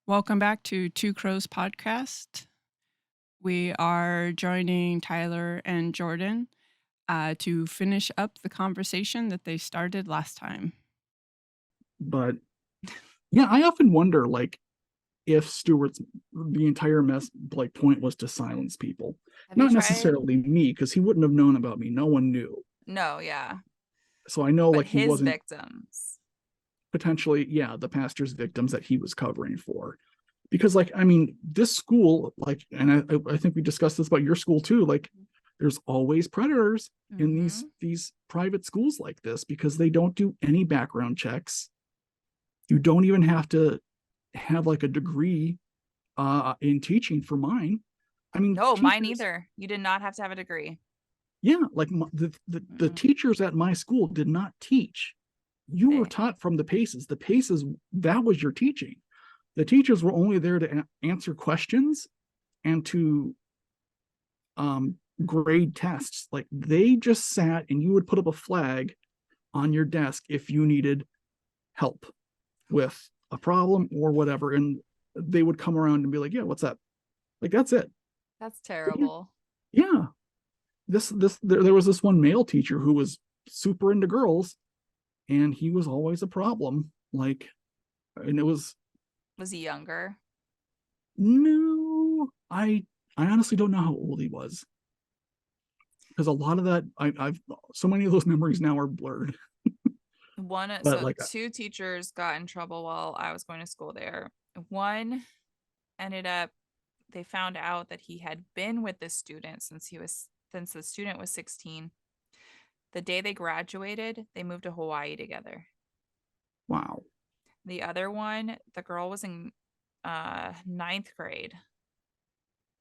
Welcome back to Two Crows Podcast. We are joining Tyler and Jordan to finish up the conversation that they started last time. But yeah, I often wonder, like, if Stewart's the entire point was to silence people, Have you not tried? necessarily me, because he wouldn't have known about me. No one knew. No, yeah. So I know, But like, he his wasn't victims. potentially, yeah, the pastor's victims that he was covering for. Because, like, I mean, this school, like, and I think we discussed this about your school too, like, there's always predators in Mm-hmm. these private schools like this because they don't do any background checks. You don't even have to have like a degree in teaching for mine. I mean, No, mine teachers, either. You did not have to have a degree. yeah, like the Mm-mm. teachers at my school did not teach. You were They, taught from the paces. The paces, that was your teaching. The teachers were only there to answer questions and to grade tests. Like, they just sat and you would put up a flag on your desk if you needed help with a problem or whatever. And they would come around and be like, yeah, what's up? Like, that's it. that's Yeah. terrible. Yeah. There was this one male teacher who was super into girls, and he was always a problem. Like, and it was Was he younger? no, I honestly don't know how old he was, because a lot of that I've so many of those memories now are blurred. But So like, two teachers got in trouble while I was going to school there. One ended up, they found out that he had been with this student since the student was 16. The day they graduated, they moved to Hawaii together. wow, The other one, the girl was in ninth grade,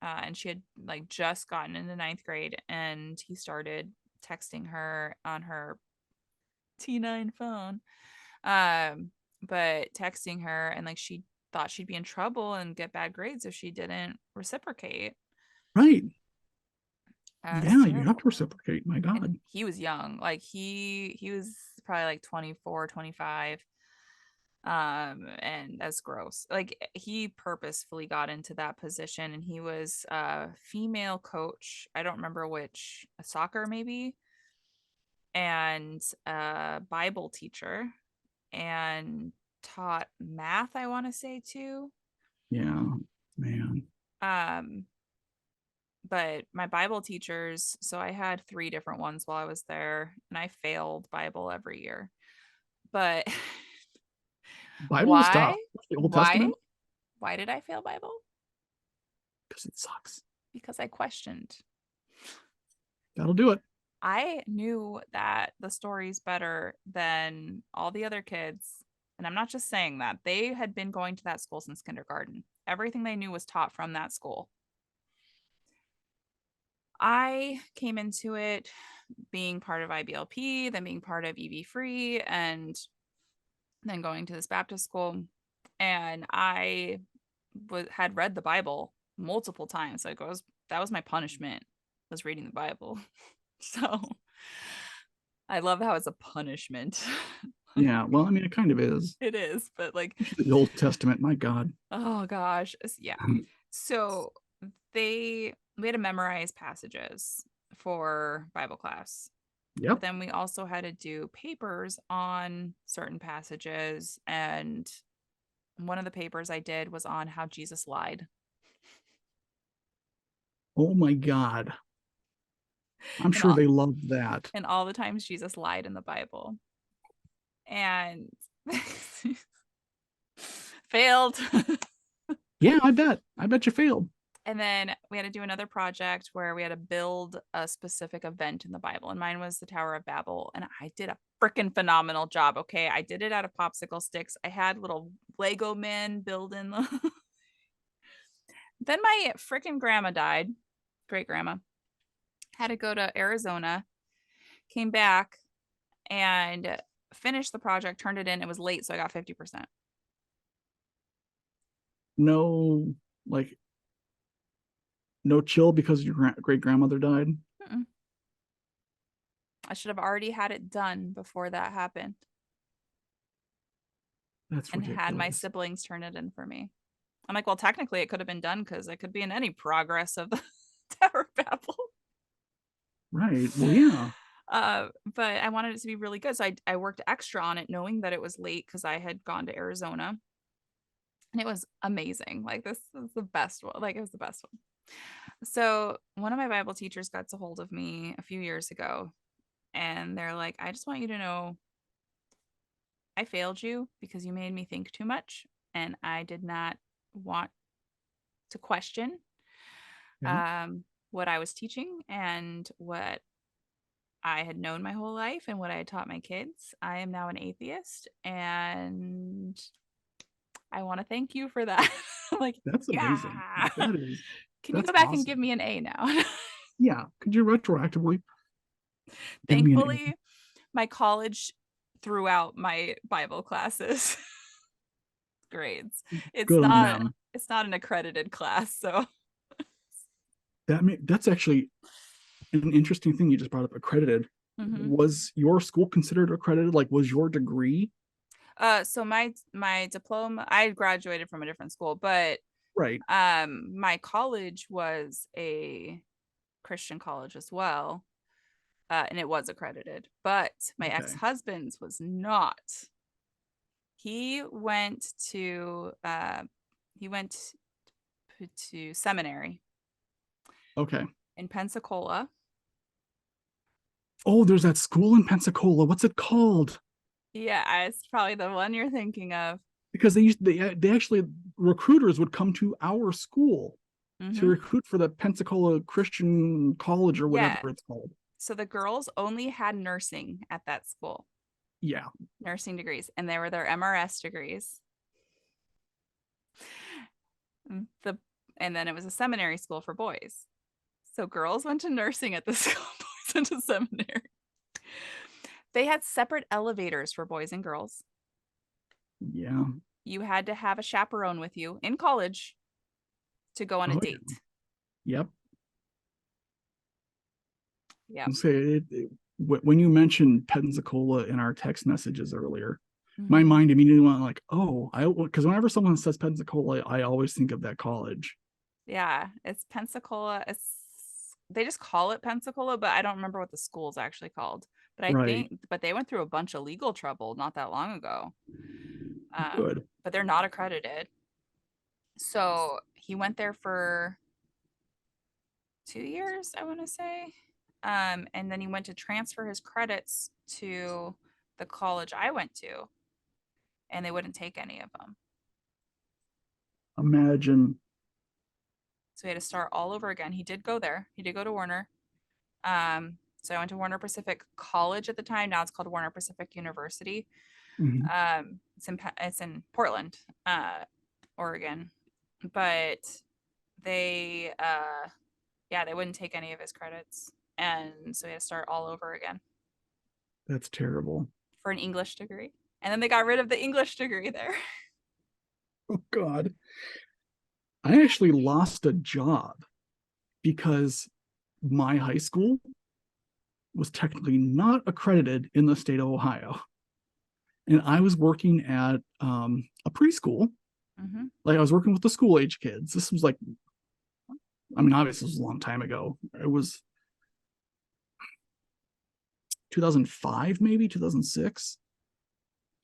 and she had like just gotten into ninth grade, and he started texting her on her T9 phone. Um, but texting her, and like she thought she'd be in trouble and get bad grades if she didn't reciprocate. right? It's Yeah, you have to terrible. reciprocate. My And God, he was young, like he was probably like 24, 25. And that's gross. Like, he purposefully got into that position, and he was a female coach, I don't remember which, a soccer maybe, and a Bible teacher, and taught math, I want to say, too. yeah, man, um but my Bible teachers, so I had three different ones while I was there, and I failed Bible every year. But Bible was why tough. The Old why Testament, why did I fail Bible? because it sucks. Because I questioned. That'll do it. I knew that the stories better than all the other kids. And I'm not just saying that. They had been going to that school since kindergarten. Everything they knew was taught from that school. I came into it being part of IBLP, then being part of EV Free, and then going to this Baptist school. And I had read the Bible multiple times. Like, that was my punishment, was reading the Bible. So I love how it's a punishment. Yeah, well, I mean, it kind of is. It is, but like, The Old Testament, my God. oh gosh, yeah. So we had to memorize passages for Bible class, but Yep. then we also had to do papers on certain passages, and one of the papers I did was on how Jesus lied, Oh my God. I'm and sure all they loved that. and all the times Jesus lied in the Bible, and failed. Yeah, I bet. I bet you failed. And then we had to do another project where we had to build a specific event in the Bible. And mine was the Tower of Babel. And I did a freaking phenomenal job. Okay. I did it out of popsicle sticks. I had little Lego men building the. Then my freaking grandma died, great grandma. Had to go to Arizona, came back and finished the project, turned it in. It was late. So I got 50%. No, like, no chill because your great grandmother died. Mm-mm. I should have already had it done before that happened That's and had my ridiculous. siblings turn it in for me. I'm like, well, technically it could have been done because it could be in any progress of the Tower of Babel. Right. Well, yeah. But I wanted it to be really good. So I worked extra on it knowing that it was late because I had gone to Arizona. And it was amazing. Like this is the best one. Like it was the best one. So one of my Bible teachers got a hold of me a few years ago and they're like, I just want you to know I failed you because you made me think too much and I did not want to question Yeah. um what I was teaching and what I had known my whole life and what I had taught my kids. I am now an atheist and I want to thank you for that. I'm like, That's amazing. yeah. Can you That's go back and give awesome. me an A now? Yeah. Could you retroactively give me an A? Thankfully, my college threw out my Bible classes grades. It's Good on not them. it's not an accredited class, so That's actually an interesting thing you just brought up. Accredited. mhm. Was your school considered accredited? Like, was your degree So my diploma, I graduated from a different school, but right? my college was a Christian college as well. And it was accredited, but my Okay. ex-husband's was not. He went to he went to seminary Okay. in Pensacola. Oh, there's that school in Pensacola. What's it called? Yeah, it's probably the one you're thinking of. Because they actually recruiters would come to our school to Hmm. recruit for the Pensacola Christian College or whatever Yeah. it's called. So the girls only had nursing at that school, Yeah. nursing degrees, and they were their MRS degrees. The and then it was a seminary school for boys. So girls went to nursing at the school, boys went to seminary. They had separate elevators for boys and girls. Yeah. You had to have a chaperone with you in college to go on a Oh yeah. date. Yep. Yep. Say when you mentioned Pensacola in our text messages earlier, my Mhm. mind immediately went like, oh, I because whenever someone says Pensacola, I always think of that college. Yeah, it's Pensacola. They just call it Pensacola, but I don't remember what the school's actually called. But I Right. think but they went through a bunch of legal trouble not that long ago. Good. But they're not accredited. So he went there for 2 years, I want to say. And then he went to transfer his credits to the college I went to, and they wouldn't take any of them. Imagine. So he had to start all over again. He did go there. He did go to Warner. So I went to Warner Pacific College at the time. Now it's called Warner Pacific University. Mhm. It's in Portland, Oregon. But they yeah, they wouldn't take any of his credits. And so he had to start all over again That's terrible. for an English degree. And then they got rid of the English degree there. Oh God. I actually lost a job because my high school was technically not accredited in the state of Ohio. And I was working at a preschool. Mm-hmm. Like I was working with the school age kids. This was like, I mean, obviously, this was a long time ago. It was 2005, maybe 2006.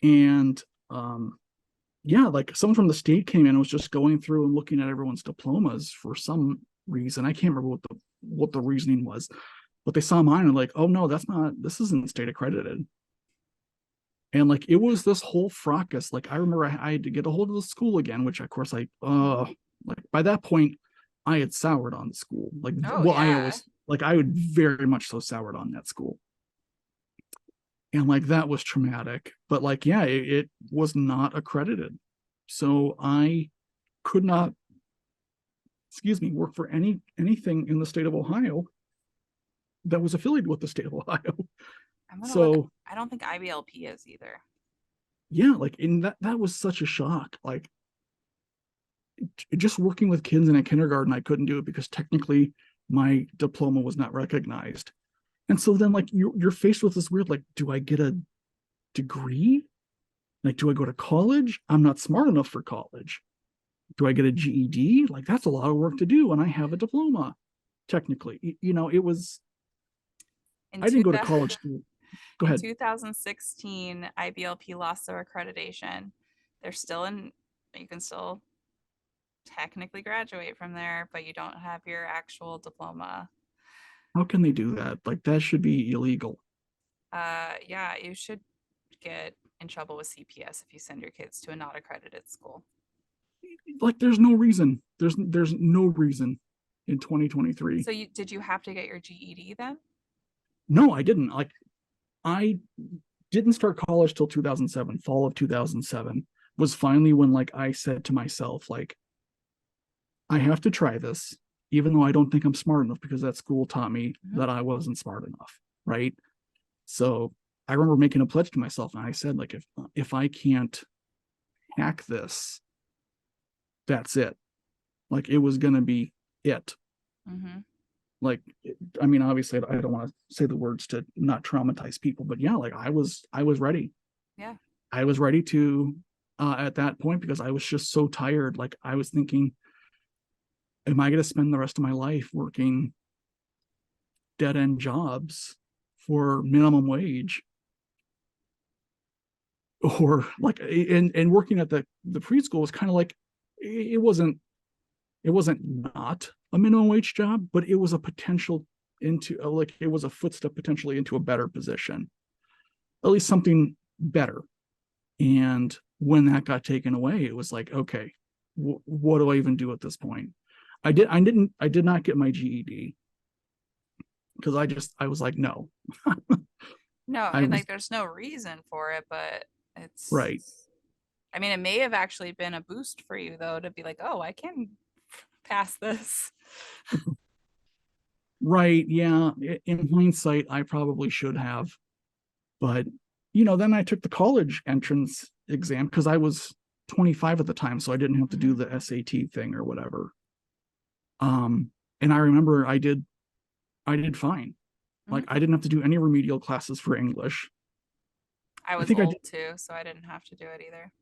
And yeah, like someone from the state came in and was just going through and looking at everyone's diplomas for some reason. I can't remember what the reasoning was, but they saw mine and like, oh no, this isn't state accredited. And like it was this whole fracas. Like I remember I had to get a hold of the school again, which of course like by that point I had soured on the school. Like Oh well, yeah. I would very much so soured on that school. And like that was traumatic. But like, yeah, it was not accredited. So I could not, excuse me, work for anything in the state of Ohio that was affiliated with the state of Ohio. I'm gonna look. So I don't think IBLP is either. yeah, like in that was such a shock. Like just working with kids in a kindergarten, I couldn't do it because technically my diploma was not recognized. And so then like you're faced with this weird, like, do I get a degree? Like, do I go to college? I'm not smart enough for college. do I get a GED? Like, that's a lot of work to do, and I have a diploma. Technically, it was. In I didn't go to 2000 college. Go in ahead. 2016, IBLP lost their accreditation. They're still in. You can still technically graduate from there, but you don't have your actual diploma. How can they do that? Like, that should be illegal. Yeah, you should get in trouble with CPS if you send your kids to a not accredited school. Like, there's no reason. There's no reason in 2023. So did you have to get your GED then? No, I didn't. Like, I didn't start college till 2007. Fall of 2007 was finally when, like, I said to myself, like, I have to try this, even though I don't think I'm smart enough, because that school taught me that I wasn't smart enough, right? So I remember making a pledge to myself, and I said, like, if I can't hack this, that's it. Like, it was gonna be it. Like, I mean, obviously, I don't want to say the words to not traumatize people, but yeah, like, I was ready. Yeah. I was ready to at that point, because I was just so tired. Like, I was thinking, am I going to spend the rest of my life working dead end jobs for minimum wage? Or like, and working at the preschool was kind of like, it wasn't not a minimum wage job, but it was a potential into, like, it was a footstep potentially into a better position, at least something better. And when that got taken away, it was like, okay, what do I even do at this point? I did not get my GED, because I was like, no. No, I was like there's no reason for it, but it's, right. I mean, it may have actually been a boost for you though to be like, oh, I can pass this. Right. Yeah. In hindsight, I probably should have. But, then I took the college entrance exam, because I was 25 at the time. So I didn't have to do the SAT thing or whatever. And I remember I did fine. Like, I didn't have to do any remedial classes for English. I I was think I old did, too, so I didn't have to do it either.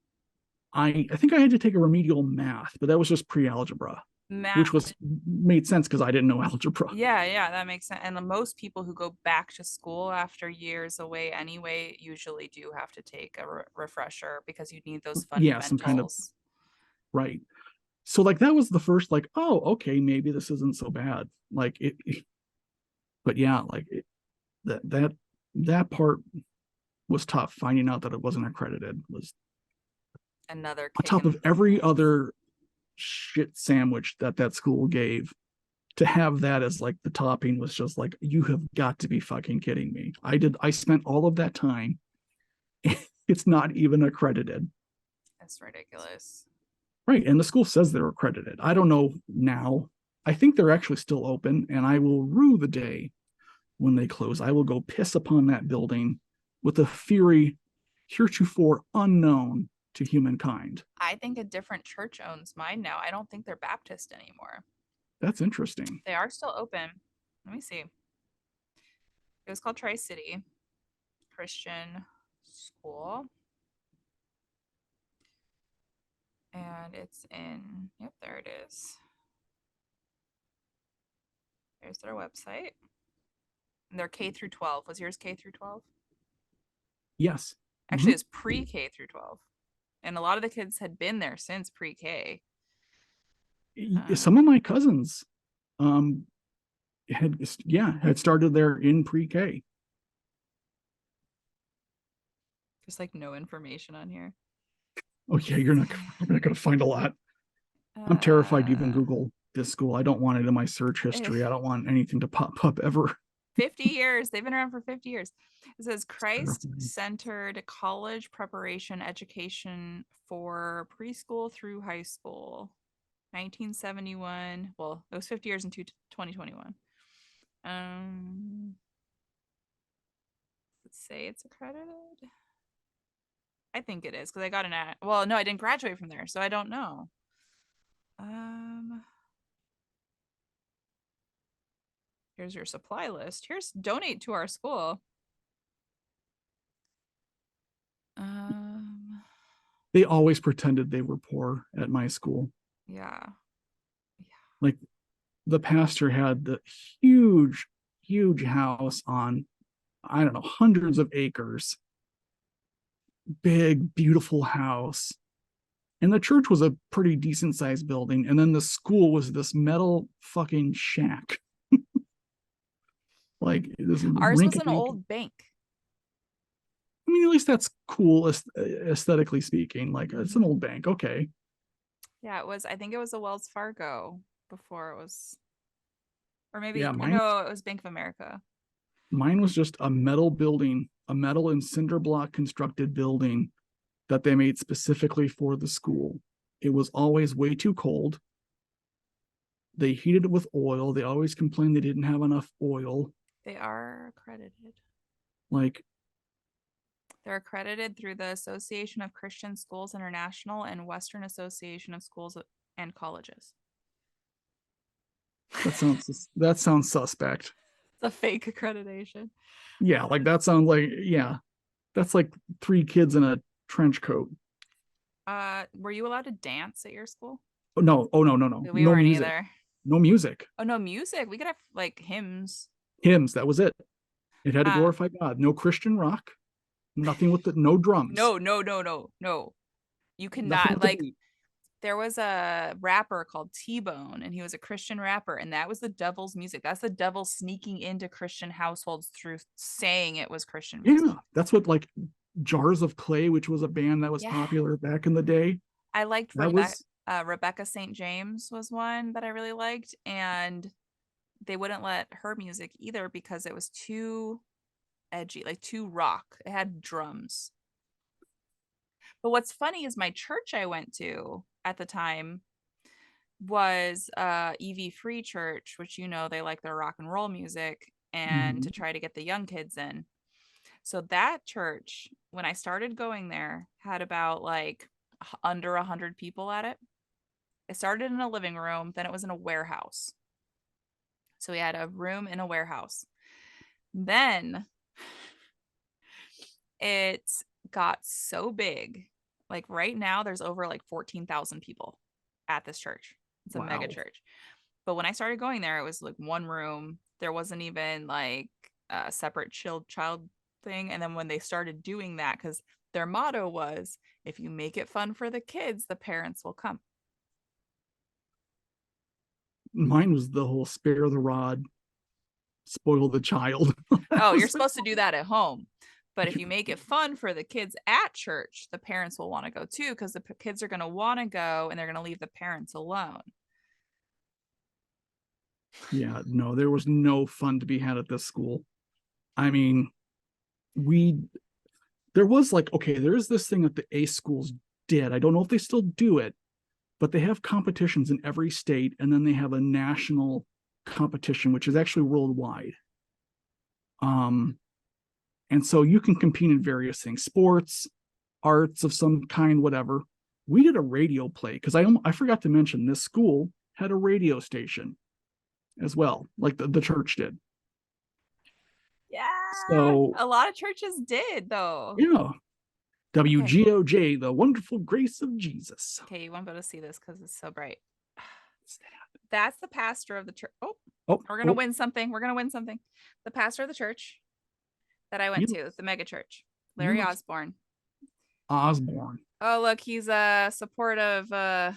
I think I had to take a remedial math, but that was just pre-algebra, which Math, was made sense because I didn't know algebra. yeah, that makes sense. And most people who go back to school after years away anyway usually do have to take a refresher because you need those Yeah, some kind of, fundamentals. right. So, like, that was the first, like, oh, okay, maybe this isn't so bad. Like, but yeah, like, that part was tough. Finding out that it wasn't accredited was Another on kick top in of every other shit sandwich that school gave. To have that as, like, the topping was just like, you have got to be fucking kidding me. I spent all of that time. It's not even accredited. That's ridiculous. Right. And the school says they're accredited. I don't know now. I think they're actually still open, and I will rue the day when they close. I will go piss upon that building with a fury heretofore unknown to humankind. I think a different church owns mine now. I don't think they're Baptist anymore. That's interesting. They are still open. Let me see. It was called Tri City Christian School. And it's in, yep, there it is. There's their website. And they're K through 12. Was yours K through 12? Yes. Actually, it's pre K through 12. And a lot of the kids had been there since pre K. Some of my cousins had started there in pre-K. There's like no information on here. Oh yeah, you're not going to find a lot. I'm terrified to even Google this school. I don't want it in my search history. I don't want anything to pop up ever. 50 years. They've been around for 50 years. It says Christ-centered college preparation education for preschool through high school. 1971. Well, it was 50 years in 2021. Let's say it's accredited. I think it is because I got an ad. Well, no, I didn't graduate from there, so I don't know. Here's your supply list. Here's donate to our school. They always pretended they were poor at my school. Yeah. Like the pastor had the huge house on, I don't know, hundreds of acres, big, beautiful house. And the church was a pretty decent sized building. And then the school was this metal fucking shack. Like this Ours was rink. an old bank. I mean, at least that's cool aesthetically speaking. Like it's an old bank. Okay. Yeah, it was. I think it was a Wells Fargo before it was, or maybe, Yeah, or no, it was Bank of America. mine was just a metal building, a metal and cinder block constructed building that they made specifically for the school. It was always way too cold. They heated it with oil. They always complained they didn't have enough oil. They are accredited. Like, They're accredited through the Association of Christian Schools International and Western Association of Schools and Colleges. that sounds suspect. It's a fake accreditation. Yeah, like that sounds like, yeah, that's like 3 kids in a trench coat. Were you allowed to dance at your school? Oh no, no. We No weren't music. either. No music. Oh no, music. We could have like hymns. Hymns, that was it. It had to Uh, glorify God. No Christian rock. Nothing with the no drums. No. You Nothing cannot with the like beat. there was a rapper called T-Bone and he was a Christian rapper and that was the devil's music. That's the devil sneaking into Christian households through saying it was Christian music. Yeah, that's what, like, Jars of Clay, which was a band that was Yeah. popular back in the day. I liked That was Rebecca St. James was one that I really liked and they wouldn't let her music either because it was too edgy, like too rock. It had drums. But what's funny is my church I went to at the time was EV Free Church, which they like their rock and roll music and to try to get the young kids in. So that church, when I started going there, had about like under 100 people at it. It started in a living room, then it was in a warehouse. So we had a room in a warehouse. Then it got so big. Like right now, there's over like 14,000 people at this church. It's a mega church. But when I started going there, it was like one room. There wasn't even like a separate child thing. And then when they started doing that, because their motto was, if you make it fun for the kids, the parents will come. Mine was the whole spare the rod, spoil the child. Oh, you're supposed to do that at home. But if you make it fun for the kids at church, the parents will want to go too, because the kids are going to want to go and they're going to leave the parents alone. Yeah, no, there was no fun to be had at this school. I mean, there was like, okay, there's this thing that the A schools did. I don't know if they still do it, but they have competitions in every state, and then they have a national competition, which is actually worldwide. And so you can compete in various things, sports, arts of some kind, whatever. We did a radio play because I forgot to mention this school had a radio station as well, like the church did. Yeah. So a lot of churches did though. Yeah. WGOJ, the wonderful grace of Jesus. Okay, you won't be able to see this because it's so bright. That's the pastor of the church. We're gonna win something. We're gonna win something. The pastor of the church that I went to, the mega church, Larry Osborne. Osborne. Oh, look, he's a supportive. Okay.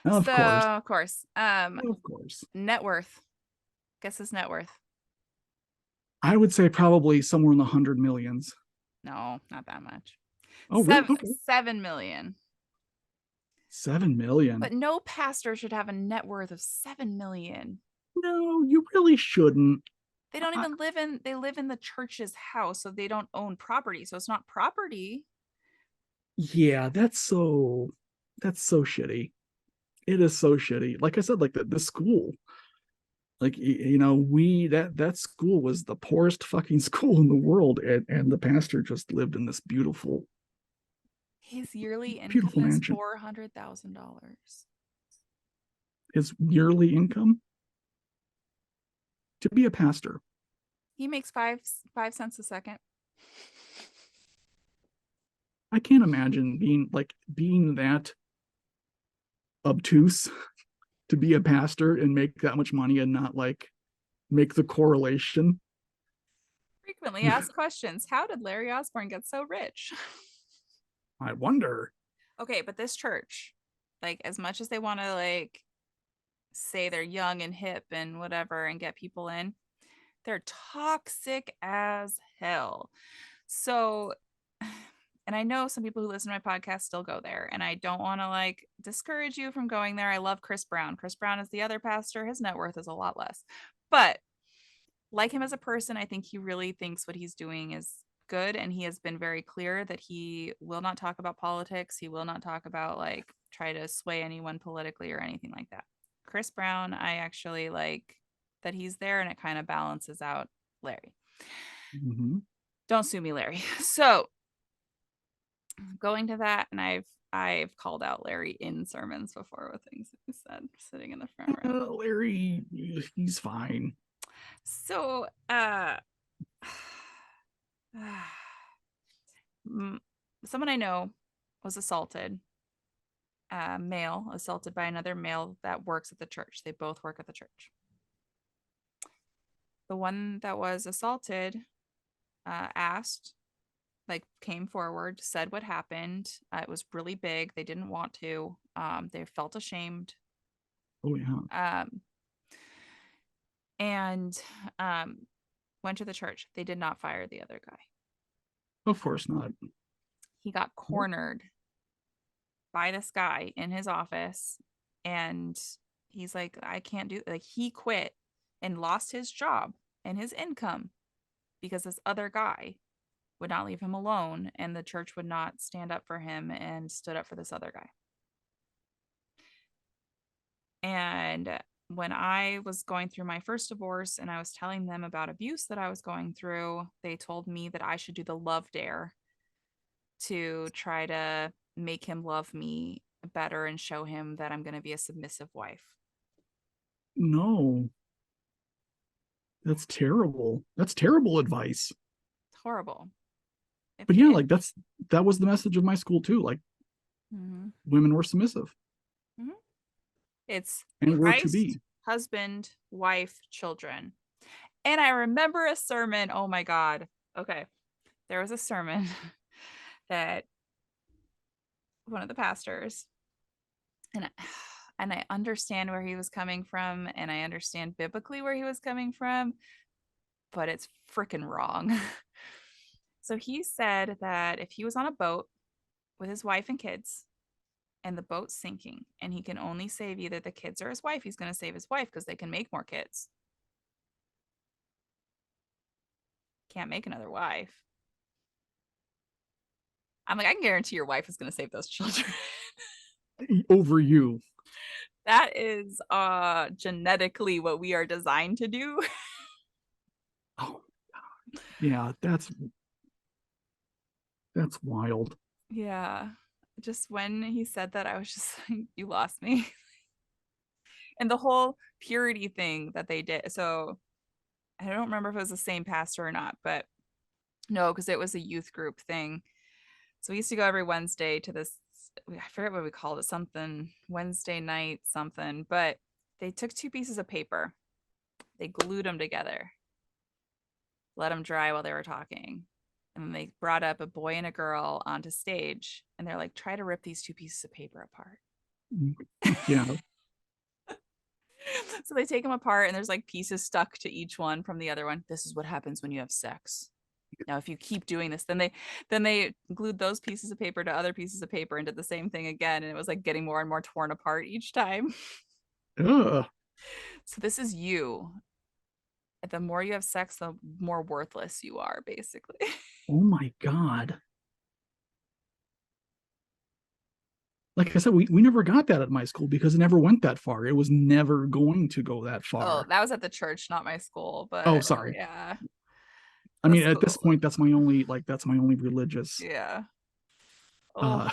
Of course. Of course. Net worth. Guess his net worth. I would say probably somewhere in the 100 millions. No, not that much. Oh, really? Okay. 7 million. 7 million. But no pastor should have a net worth of 7 million. No, you really shouldn't. They don't even they live in the church's house, so they don't own property. So it's not property. Yeah, that's so shitty. It is so shitty. Like I said, like the school, like, that school was the poorest fucking school in the world, and the pastor just lived in this beautiful, his yearly beautiful income is mansion. $400,000. His yearly income to be a pastor. He makes 5 cents a second. I can't imagine being that obtuse to be a pastor and make that much money and not like make the correlation. Frequently asked questions. How did Larry Osborne get so rich? I wonder. Okay, but this church, like, as much as they want to like say they're young and hip and whatever and get people in, they're toxic as hell. So, and I know some people who listen to my podcast still go there, and I don't want to like discourage you from going there. I love Chris Brown. Chris Brown is the other pastor. His net worth is a lot less. But like him as a person, I think he really thinks what he's doing is good. And he has been very clear that he will not talk about politics. He will not talk about like try to sway anyone politically or anything like that. Chris Brown, I actually like that he's there and it kind of balances out Larry. Mm-hmm. Don't sue me, Larry. So going to that, and I've called out Larry in sermons before with things that he said sitting in the front row. Larry, he's fine. So someone I know was assaulted, male assaulted by another male that works at the church. They both work at the church. The one that was assaulted asked, like, came forward, said what happened. It was really big. They didn't want to. They felt ashamed. Oh yeah. And went to the church. They did not fire the other guy. Of course not. He got cornered by this guy in his office, and he's like, I can't do, like, he quit and lost his job and his income because this other guy would not leave him alone, and the church would not stand up for him and stood up for this other guy. And when I was going through my first divorce and I was telling them about abuse that I was going through, they told me that I should do the love dare to try to make him love me better and show him that I'm going to be a submissive wife. No. That's terrible. That's terrible advice. It's horrible. But yeah, like that was the message of my school too. Like women were submissive. Mm-hmm. It's and were to Christ, be. husband, wife, children. And I remember a sermon. Oh my God. Okay. There was a sermon that one of the pastors, and I understand where he was coming from, and I understand biblically where he was coming from, but it's freaking wrong. So he said that if he was on a boat with his wife and kids and the boat's sinking and he can only save either the kids or his wife, he's going to save his wife because they can make more kids. Can't make another wife. I'm like, I can guarantee your wife is going to save those children. Over you. That is genetically what we are designed to do. Oh God. Yeah, that's wild. Yeah. Just when he said that, I was just like, you lost me. And the whole purity thing that they did. So I don't remember if it was the same pastor or not, but no, because it was a youth group thing. So we used to go every Wednesday to this, I forget what we called it, something Wednesday night, something, but they took two pieces of paper, they glued them together, let them dry while they were talking. And then they brought up a boy and a girl onto stage, and they're like, try to rip these two pieces of paper apart. Yeah. So they take them apart, and there's like pieces stuck to each one from the other one. This is what happens when you have sex. Now, if you keep doing this, then they glued those pieces of paper to other pieces of paper and did the same thing again. And it was like getting more and more torn apart each time. Ugh. So this is you. The more you have sex, the more worthless you are, basically. Oh my God. Like I said, we never got that at my school because it never went that far. It was never going to go that far. Oh, that was at the church, not my school. But oh, sorry. Yeah. I mean, at this point, that's my only religious. Yeah. Oh,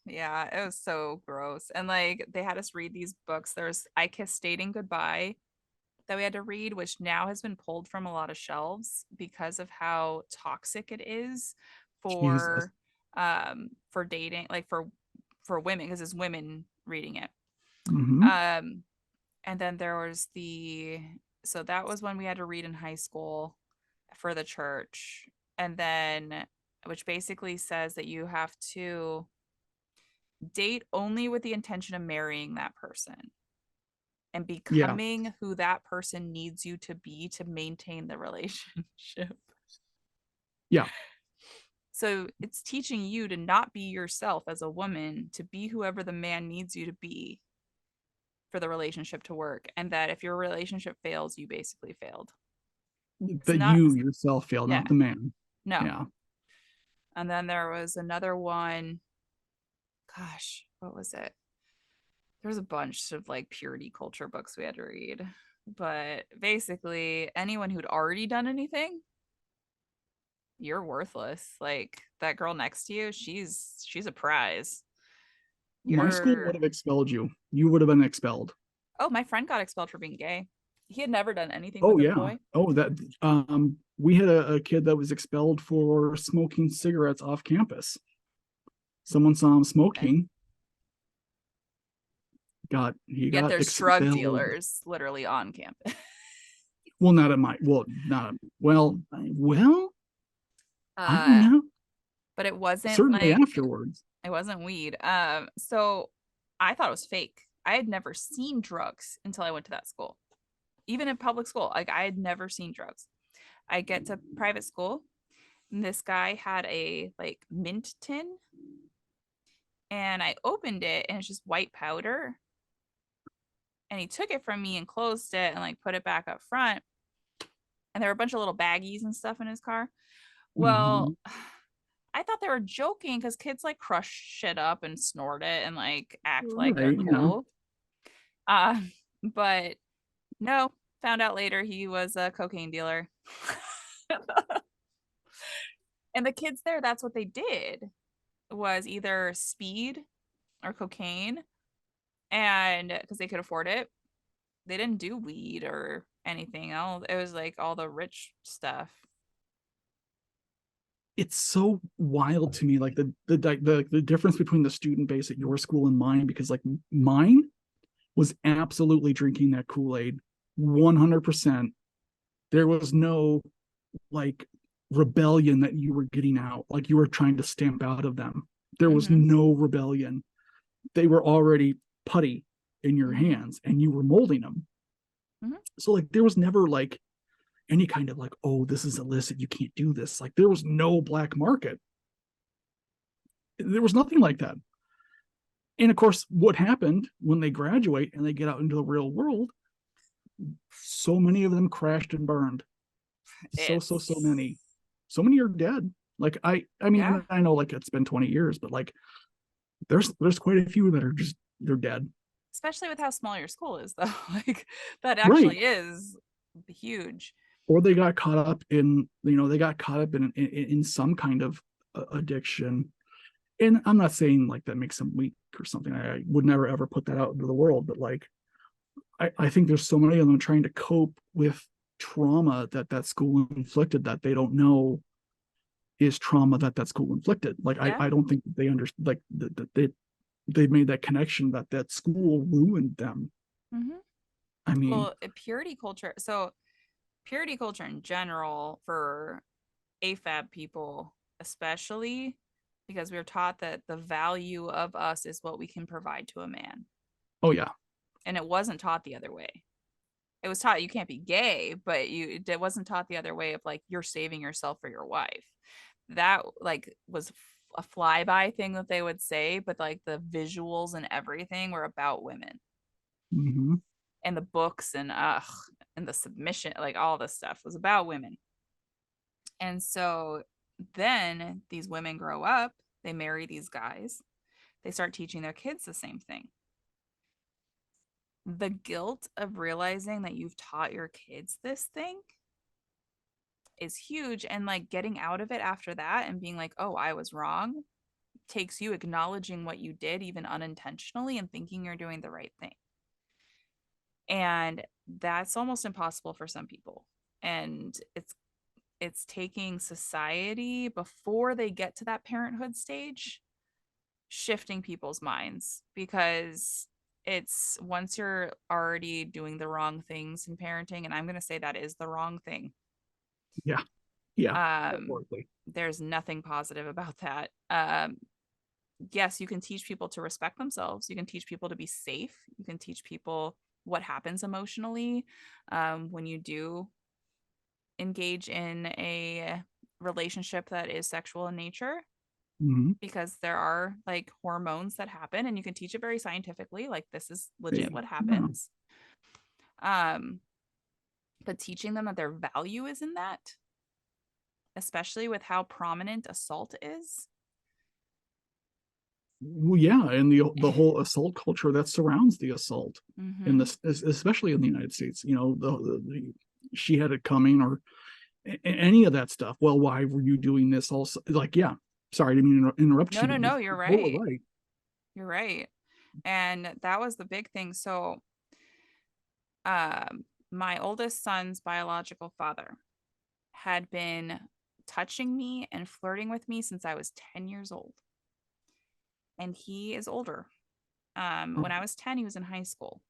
yeah. It was so gross. And like they had us read these books. There's I Kiss Dating Goodbye that we had to read, which now has been pulled from a lot of shelves because of how toxic it is Jesus. for dating, like for women, because it's women reading it. Hmm. Um, and then there was so that was when we had to read in high school for the church. And then, which basically says that you have to date only with the intention of marrying that person and Yeah. becoming who that person needs you to be to maintain the relationship. Yeah. So it's teaching you to not be yourself as a woman, to be whoever the man needs you to be for the relationship to work. And that if your relationship fails, you basically failed. It's That not, you yourself failed, yeah, not the man. no. Yeah. And then there was another one. Gosh, what was it? There was a bunch of like purity culture books we had to read. But basically, anyone who'd already done anything, you're worthless. Like that girl next to you, she's a prize. My school would You're have expelled you. You would have been expelled. Oh, my friend got expelled for being gay. He had never done anything Oh with a yeah. boy. Oh, that we had a kid that was expelled for smoking cigarettes off campus. Someone saw him And smoking, he yet got there's drug expelled. dealers literally on campus. Well, not at my well, not well, I don't Uh, know. but it wasn't Certainly like afterwards. it wasn't weed. So I thought it was fake. I had never seen drugs until I went to that school. Even in public school, like I had never seen drugs. I get to private school, and this guy had a like mint tin, and I opened it, and it's just white powder. And he took it from me and closed it and like put it back up front. And there were a bunch of little baggies and stuff in his car. Well, Mhm. I thought they were joking because kids like crush shit up and snort it and like act like they're Right, yeah. cool. Uh, but no, found out later he was a cocaine dealer. And the kids there, that's what they did, was either speed or cocaine. And because they could afford it, they didn't do weed or anything else. It was like all the rich stuff. It's so wild to me, like the difference between the student base at your school and mine, because like mine was absolutely drinking that Kool-Aid 100%. There was no like rebellion that you were getting out, like you were trying to stamp out of them. There was Mm-hmm. no rebellion. They were already putty in your Mm-hmm. hands and you were molding them. Mm-hmm. So like there was never like any kind of like, oh, this is illicit, you can't do this. Like there was no black market. There was nothing like that. And of course, what happened when they graduate and they get out into the real world, so many of them crashed and burned. So It's many. So many are dead. Like I mean, yeah, and I know like it's been 20 years, but like there's quite a few that are just they're dead. especially with how small your school is, though. Like that Right. actually is huge. Or they got caught up in, they got caught up in some kind of addiction. And I'm not saying like that makes them weak or something. I would never ever put that out into the world, but like I think there's so many of them trying to cope with trauma that school inflicted that they don't know is trauma that school inflicted. Like Yeah. I don't think they understand, like they made that connection that school ruined them. Mm-hmm. I mean, Well, purity culture. So purity culture in general for AFAB people, especially because we were taught that the value of us is what we can provide to a man. oh yeah. And it wasn't taught the other way. It was taught you can't be gay, but it wasn't taught the other way of like you're saving yourself for your wife. That like was a flyby thing that they would say, but like the visuals and everything were about women Hmm. and the books and the submission, like all this stuff was about women. And so then these women grow up, they marry these guys, they start teaching their kids the same thing. The guilt of realizing that you've taught your kids this thing is huge. And like getting out of it after that and being like, oh, I was wrong, takes you acknowledging what you did, even unintentionally, and thinking you're doing the right thing. And that's almost impossible for some people. And it's taking society before they get to that parenthood stage, shifting people's minds because It's once you're already doing the wrong things in parenting, and I'm going to say that is the wrong thing. Yeah. Yeah. Um, Totally. there's nothing positive about that. Yes, you can teach people to respect themselves. You can teach people to be safe. You can teach people what happens emotionally when you do engage in a relationship that is sexual in nature, Hmm. because there are like hormones that happen and you can teach it very scientifically, like this is legit what Yeah. happens. um but teaching them that their value is in that, especially with how prominent assault is. Well, yeah, and the whole assault culture that surrounds the assault in Mm-hmm. this, especially in the United States, she had it coming, or any of that stuff. Well, why were you doing this? Also, like, yeah, sorry, I didn't mean to interrupt No, you. no, You're no, you're totally right. right. You're right. And that was the big thing. So my oldest son's biological father had been touching me and flirting with me since I was 10 years old. And he is older. When I was 10, he was in high school.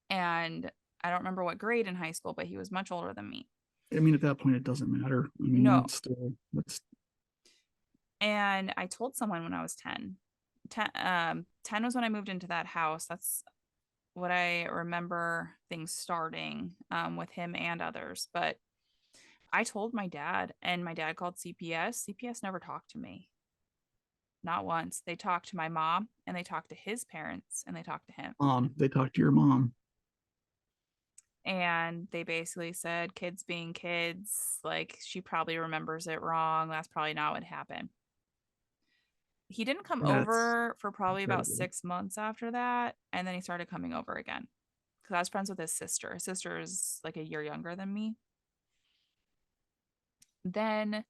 And I don't remember what grade in high school, but he was much older than me. I mean, at that point, it doesn't matter. I mean, No. it's still, it's And I told someone when I was 10. 10 was when I moved into that house. That's what I remember things starting with him and others. But I told my dad, and my dad called CPS. CPS never talked to me. Not once. They talked to my mom and they talked to his parents and they talked to him. they talked to your mom. And they basically said, kids being kids, like she probably remembers it wrong. That's probably not what happened. He didn't come That's over for probably about incredible. 6 months after that. And then he started coming over again because I was friends with his sister. His sister is like a year younger than me. Then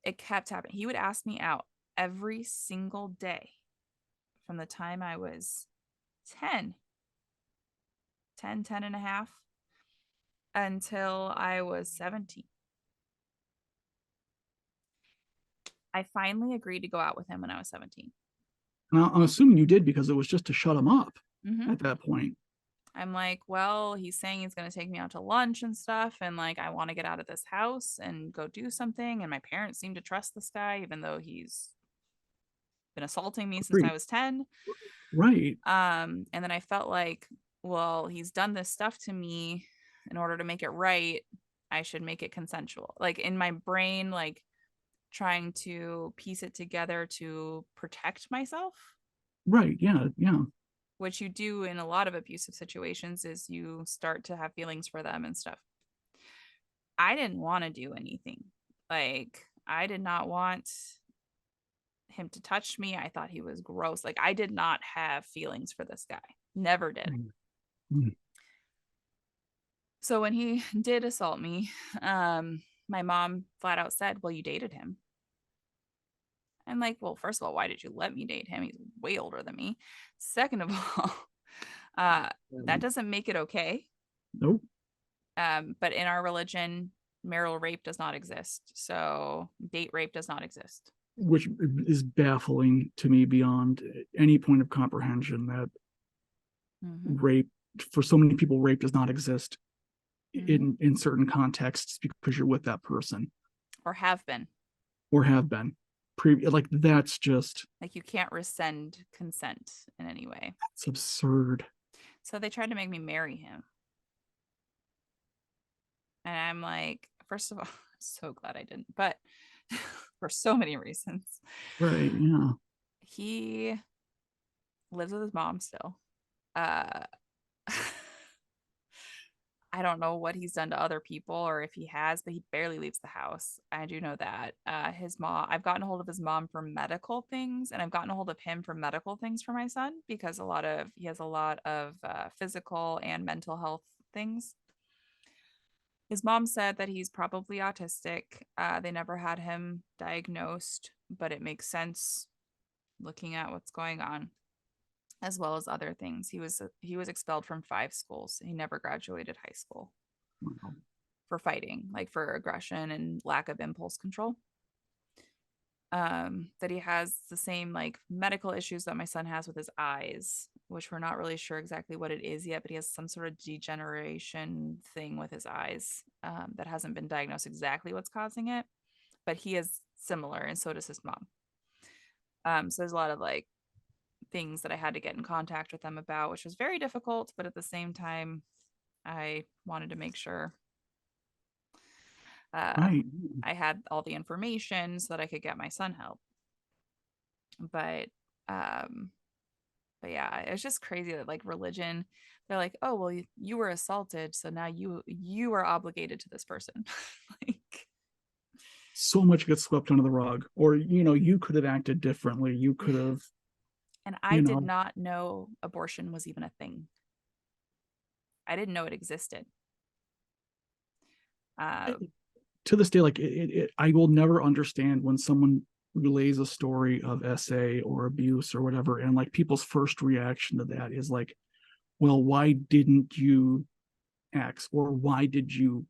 it kept happening. He would ask me out every single day from the time I was 10, 10, 10 and a half until I was 17. I finally agreed to go out with him when I was 17. Now, I'm assuming you did because it was just to shut him up Mm-hmm. at that point. I'm like, well, he's saying he's going to take me out to lunch and stuff. And like, I want to get out of this house and go do something. And my parents seem to trust this guy, even though he's been assaulting me since I Agreed. was 10. Right. And then I felt like, well, he's done this stuff to me. In order to make it right, I should make it consensual. Like in my brain, like trying to piece it together to protect myself, Right. Yeah. Yeah. which you do in a lot of abusive situations, is you start to have feelings for them and stuff. I didn't want to do anything. Like, I did not want him to touch me. I thought he was gross. Like, I did not have feelings for this guy. Never did. Mm. So when he did assault me, my mom flat out said, well, you dated him. I'm like, well, first of all, why did you let me date him? He's way older than me. Second of all, that doesn't make it okay. Nope. But in our religion, marital rape does not exist. So date rape does not exist. Which is baffling to me beyond any point of comprehension, that Mm-hmm. rape, for so many people, rape does not exist Mm-hmm. in certain contexts because you're with that person Or have been. or have been. Like, that's just, Like you can't rescind consent in any way. it's absurd. So they tried to make me marry him. And I'm like, first of all, I'm so glad I didn't, but for so many reasons. Right. Yeah. He lives with his mom still. Uh I don't know what he's done to other people or if he has, but he barely leaves the house. I do know that. His mom, I've gotten a hold of his mom for medical things, and I've gotten a hold of him for medical things for my son because he has a lot of physical and mental health things. His mom said that he's probably autistic. They never had him diagnosed, but it makes sense looking at what's going on, as well as other things. He was expelled from 5 schools. He never graduated high school for fighting, like for aggression and lack of impulse control. that he has the same like medical issues that my son has with his eyes, which we're not really sure exactly what it is yet, but he has some sort of degeneration thing with his eyes, that hasn't been diagnosed exactly what's causing it, but he is similar, and so does his mom. So there's a lot of like things that I had to get in contact with them about, which was very difficult, but at the same time, I wanted to make sure uh, Right. I had all the information so that I could get my son help. But um, but yeah, it's just crazy that like religion, they're like, oh well, you were assaulted, so now you are obligated to this person. Like, So much gets swept under the rug, or you could have acted differently. You could yeah. have, And I you did know, not know abortion was even a thing. I didn't know it existed. Uh, to this day, like I will never understand when someone relays a story of SA or abuse or whatever, and like people's first reaction to that is like, well, why didn't you X, or why did you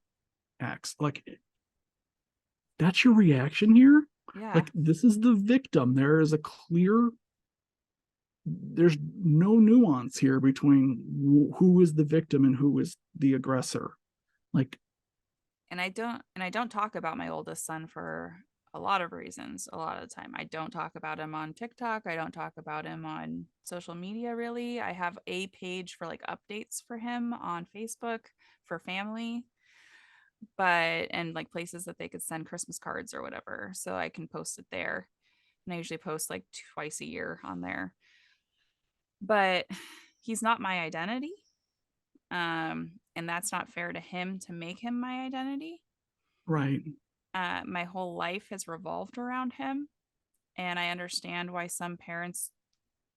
X? Like, that's your reaction here? yeah. Like, this is the victim. There's no nuance here between who is the victim and who is the aggressor. Like, And I don't talk about my oldest son for a lot of reasons. A lot of the time I don't talk about him on TikTok, I don't talk about him on social media really. I have a page for like updates for him on Facebook for family, but and like places that they could send Christmas cards or whatever, so I can post it there. And I usually post like twice a year on there. But he's not my identity. And that's not fair to him to make him my identity. right. My whole life has revolved around him, and I understand why some parents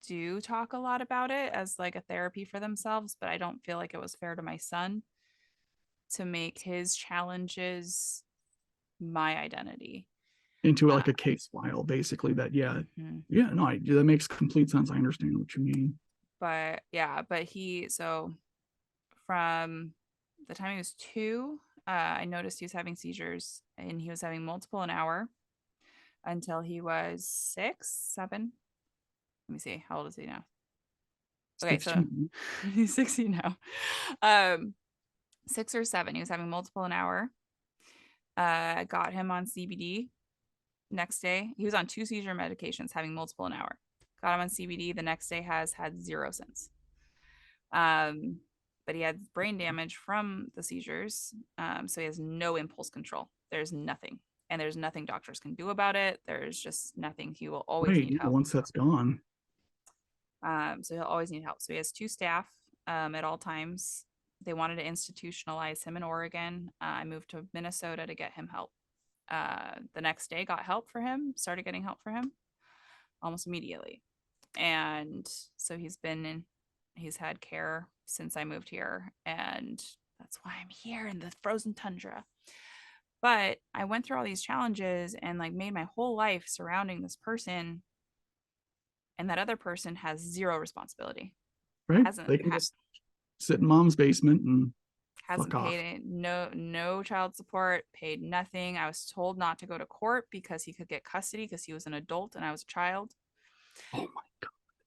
do talk a lot about it as like a therapy for themselves, but I don't feel like it was fair to my son to make his challenges my identity. Into Uh, like a case file, basically. That, yeah, mhm. yeah, no, that makes complete sense. I understand what you mean. But yeah, but so from the time he was 2, I noticed he was having seizures, and he was having multiple an hour until he was 6, 7. Let me see. How old is he now? Okay, so 16. he's 16 now. Um, 6 or 7. He was having multiple an hour. I got him on CBD. Next day, he was on 2 seizure medications, having multiple an hour. Got him on CBD. The next day has had 0 since. Um, but he had brain damage from the seizures. So he has no impulse control. There's nothing. And there's nothing doctors can do about it. There's just nothing. He will always Right. need help. Once that's gone. So he'll always need help. So he has 2 staff at all times. They wanted to institutionalize him in Oregon. I moved to Minnesota to get him help. The next day, got help for him, started getting help for him almost immediately. And so he's had care since I moved here. And that's why I'm here in the frozen tundra. But I went through all these challenges and like made my whole life surrounding this person, and that other person has 0 responsibility. Right. Hasn't They can ha- just sit in mom's basement and fuck hasn't paid off. it, no child support, paid nothing. I was told not to go to court because he could get custody because he was an adult and I was a child. Oh my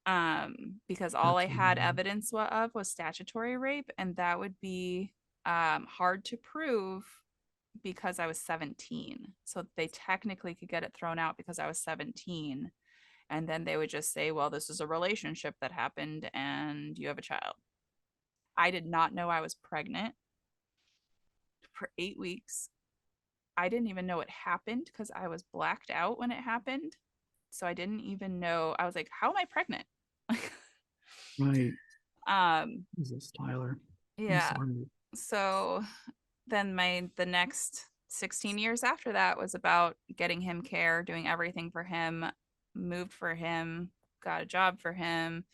God. Because all That's I had weird. evidence of was statutory rape, and that would be hard to prove because I was 17. So they technically could get it thrown out because I was 17. And then they would just say, well, this is a relationship that happened and you have a child. I did not know I was pregnant for 8 weeks. I didn't even know it happened because I was blacked out when it happened. So I didn't even know. I was like, how am I pregnant? Right. um, Jesus, Tyler. I'm yeah. sorry. So then the next 16 years after that was about getting him care, doing everything for him, moved for him, got a job for him,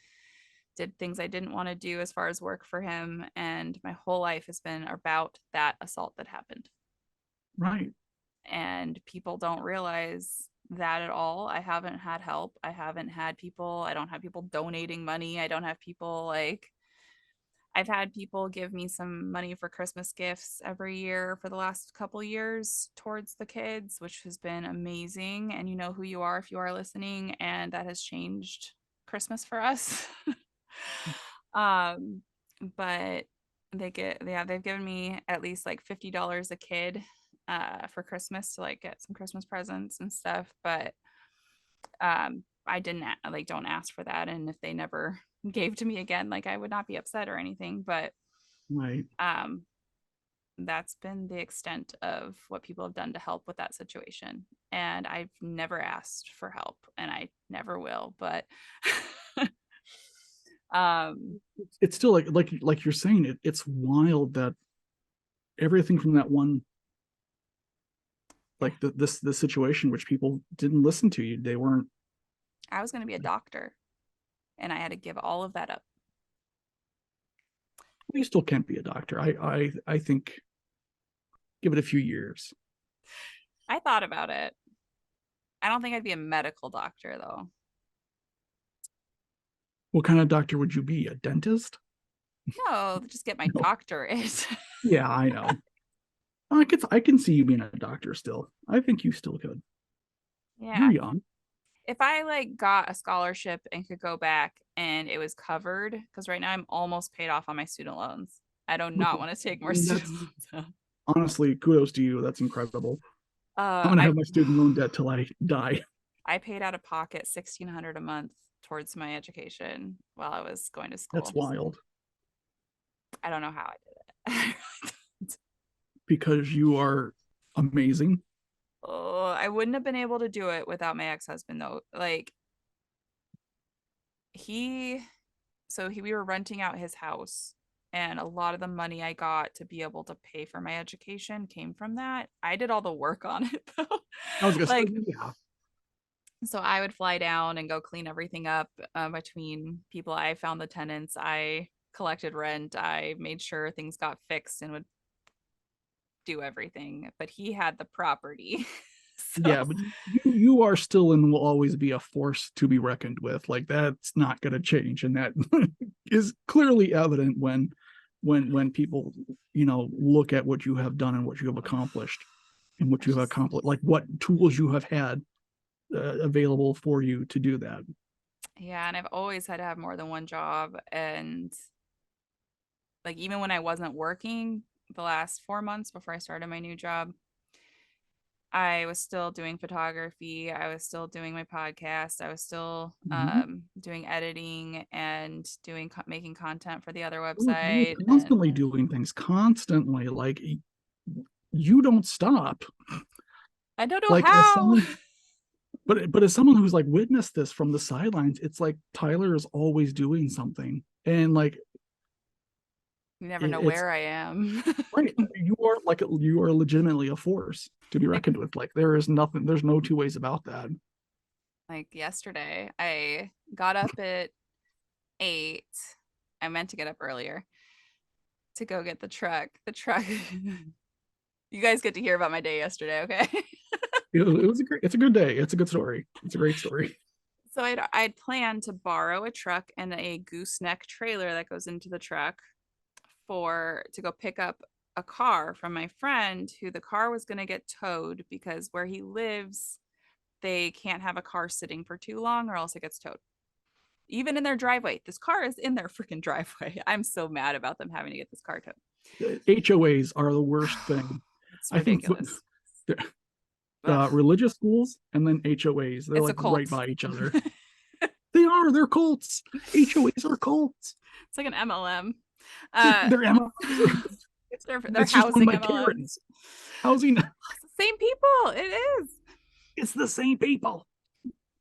did things I didn't want to do as far as work for him. And my whole life has been about that assault that happened. Right. And people don't realize that at all. I haven't had help. I don't have people donating money. I don't have people like, I've had people give me some money for Christmas gifts every year for the last couple years towards the kids, which has been amazing. And you know who you are if you are listening, and that has changed Christmas for us. um, but they've given me at least like $50 a kid for Christmas to like get some Christmas presents and stuff. But I didn't like don't ask for that, and if they never gave to me again, like I would not be upset or anything. But Right. um that's been the extent of what people have done to help with that situation, and I've never asked for help and I never will. But um It's still like you're saying, it's wild that everything from that one, yeah, like this situation, which people didn't listen to you. They weren't. I was going to be a doctor and I had to give all of that up. You still can't be a doctor. I think give it a few years. I thought about it. I don't think I'd be a medical doctor though. What kind of doctor would you be? A dentist? No, just get my No. doctorate. Yeah, I know. I can see you being a doctor still. I think you still could. Yeah. You're young. If I like got a scholarship and could go back and it was covered, because right now I'm almost paid off on my student loans. I do not Okay. want to take I more mean, student that's loans honestly kudos to you. That's incredible. I'm out. gonna have my student loan debt till I die. I paid out of pocket 1,600 a month towards my education while I was going to That's school. wild. I don't know how I did it. Because you are amazing. Oh, I wouldn't have been able to do it without my ex-husband though. Like he we were renting out his house, and a lot of the money I got to be able to pay for my education came from that. I did all the work on it though. I was gonna say, Like, yeah. so I would fly down and go clean everything up between people. I found the tenants, I collected rent, I made sure things got fixed and would do everything, but he had the property. So Yeah, but you are still and will always be a force to be reckoned with. Like that's not going to change, and that is clearly evident when people look at what you have done and what you have accomplished and what I you have just, accomplished, like what tools you have had available for you to do that. yeah, and I've always had to have more than one job. And like, even when I wasn't working the last 4 months before I started my new job, I was still doing photography. I was still doing my podcast. I was still Mhm. doing editing and making content for the other You're website. And constantly doing things, constantly. Like you don't stop. I don't know Like as how. someone, but as someone who's like witnessed this from the sidelines, it's like Tyler is always doing something, and like You never know it's where I am. right. You are legitimately a force to be like reckoned with. Like there is nothing. There's no two ways about that. like yesterday, I got up at 8. I meant to get up earlier to go get the truck. The truck. You guys get to hear about my day yesterday, okay? It was a great. It's a good day. It's a good story. It's a great story. So I'd planned to borrow a truck and a gooseneck trailer that goes into the truck to go pick up a car from my friend, who the car was going to get towed because where he lives, they can't have a car sitting for too long or else it gets towed. Even in their driveway. This car is in their freaking driveway. I'm so mad about them having to get this car towed. HOAs are the worst thing. It's I think ridiculous. Ugh, religious schools and then HOAs. They're it's a like right cult. by each other. They are. They're cults. HOAs are cults. It's like an MLM. They're They're it's just run housing by MLMs. Karens. Housing. It's the same people. It is. It's the same people.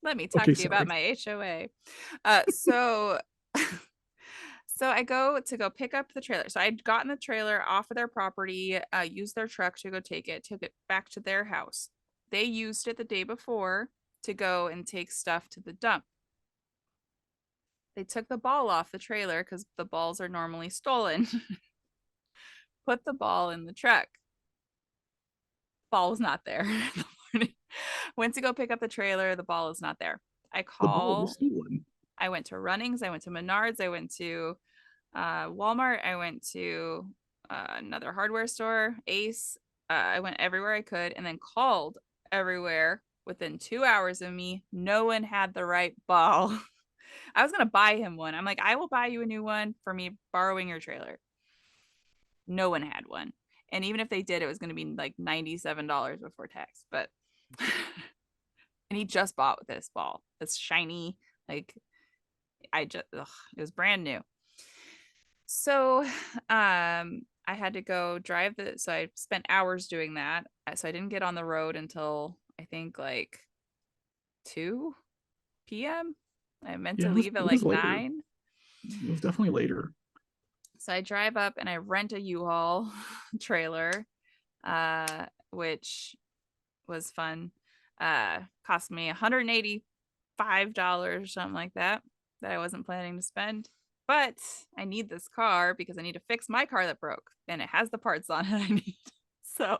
Let me talk Okay, to you about sorry. my HOA. So so I go pick up the trailer. So I'd gotten the trailer off of their property, used their truck to go took it back to their house. They used it the day before to go and take stuff to the dump. They took the ball off the trailer because the balls are normally stolen. Put the ball in the truck. Ball was not there. Went to go pick up the trailer. The ball is not there. The ball was stolen. I went to Runnings. I went to Menards. I went to Walmart. I went to another hardware store, Ace. I went everywhere I could and then called everywhere. Within 2 hours of me, no one had the right ball. I was going to buy him one. I'm like, I will buy you a new one for me borrowing your trailer. No one had one. And even if they did, it was going to be like $97 before tax. But, and he just bought this ball. It's shiny. Like, it was brand new. So, I had to go drive so I spent hours doing that. So I didn't get on the road until I think like 2 p.m. I meant to Yeah, leave at it was like later. 9. It was definitely later. So I drive up and I rent a U-Haul trailer, which was fun. Cost me $185 or something like that I wasn't planning to spend. But I need this car because I need to fix my car that broke and it has the parts on it I need. So,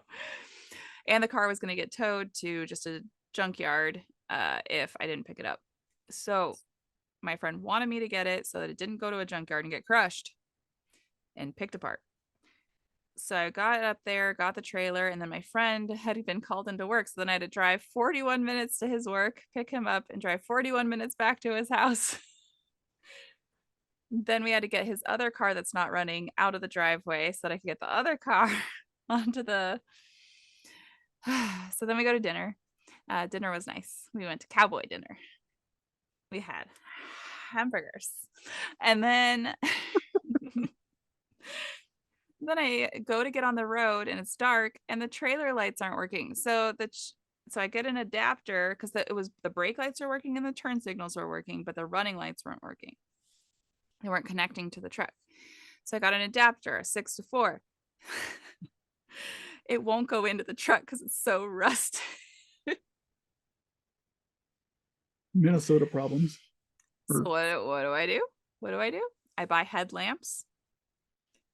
and the car was going to get towed to just a junkyard if I didn't pick it up. So my friend wanted me to get it so that it didn't go to a junkyard and get crushed and picked apart. So I got up there, got the trailer, and then my friend had been called into work. So then I had to drive 41 minutes to his work, pick him up, and drive 41 minutes back to his house. Then we had to get his other car that's not running out of the driveway so that I could get the other car onto the. So then we go to dinner. Dinner was nice. We went to cowboy dinner. We had hamburgers. And then I go to get on the road and it's dark and the trailer lights aren't working. So I get an adapter because the brake lights are working and the turn signals are working, but the running lights weren't working. They weren't connecting to the truck. So I got an adapter, a 6 to 4. It won't go into the truck because it's so rusted. Minnesota problems. So what do I do? What do I do? I buy headlamps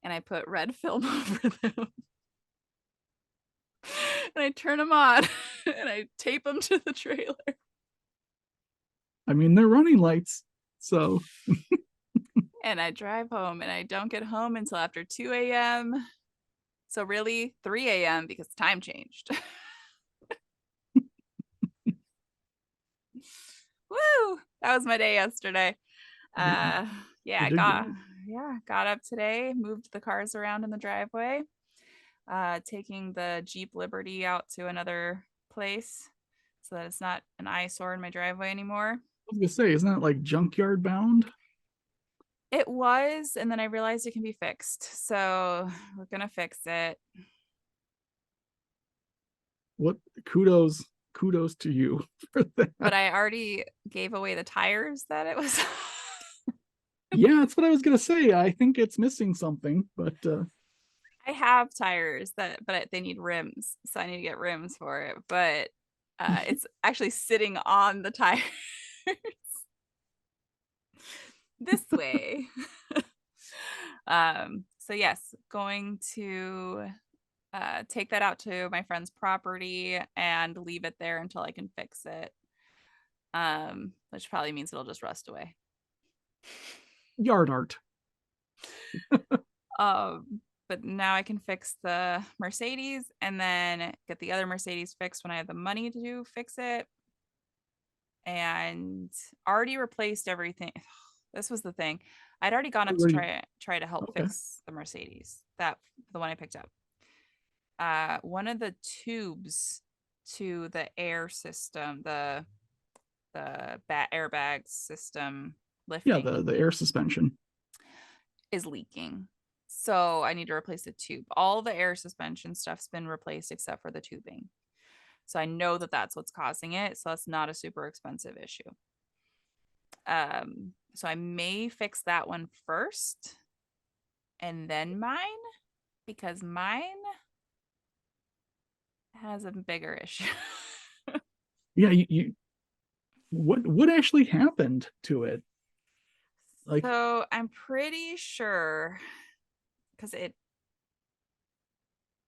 and I put red film over them. And I turn them on and I tape them to the trailer. I mean, they're running lights, so. And I drive home and I don't get home until after 2 a.m. So really 3 a.m. because time changed. Woo! That was my day yesterday. You I did got good. got up today, moved the cars around in the driveway, taking the Jeep Liberty out to another place so that it's not an eyesore in my driveway anymore. I was gonna say, isn't that like junkyard bound? It was, and then I realized it can be fixed. So we're gonna fix it. What kudos to you for that. But I already gave away the tires that it was. Yeah, that's what I was gonna say. I think it's missing something, but I have tires but they need rims, so I need to get rims for it. But it's actually sitting on the tires this way. So yes, going to take that out to my friend's property and leave it there until I can fix it. Which probably means it'll just rust away. yard art. But now I can fix the Mercedes and then get the other Mercedes fixed when I have the money to fix it. And already replaced everything. This was the thing. I'd already gone up to try to help fix the Mercedes. The one I picked up. One of the tubes to the air system, the airbag system lifting. Yeah, the air suspension is leaking. So I need to replace the tube. All the air suspension stuff's been replaced except for the tubing. So I know that that's what's causing it. So that's not a super expensive issue. So I may fix that one first and then mine, because mine has a bigger issue. Yeah, you what actually happened to it? Like, so I'm pretty sure because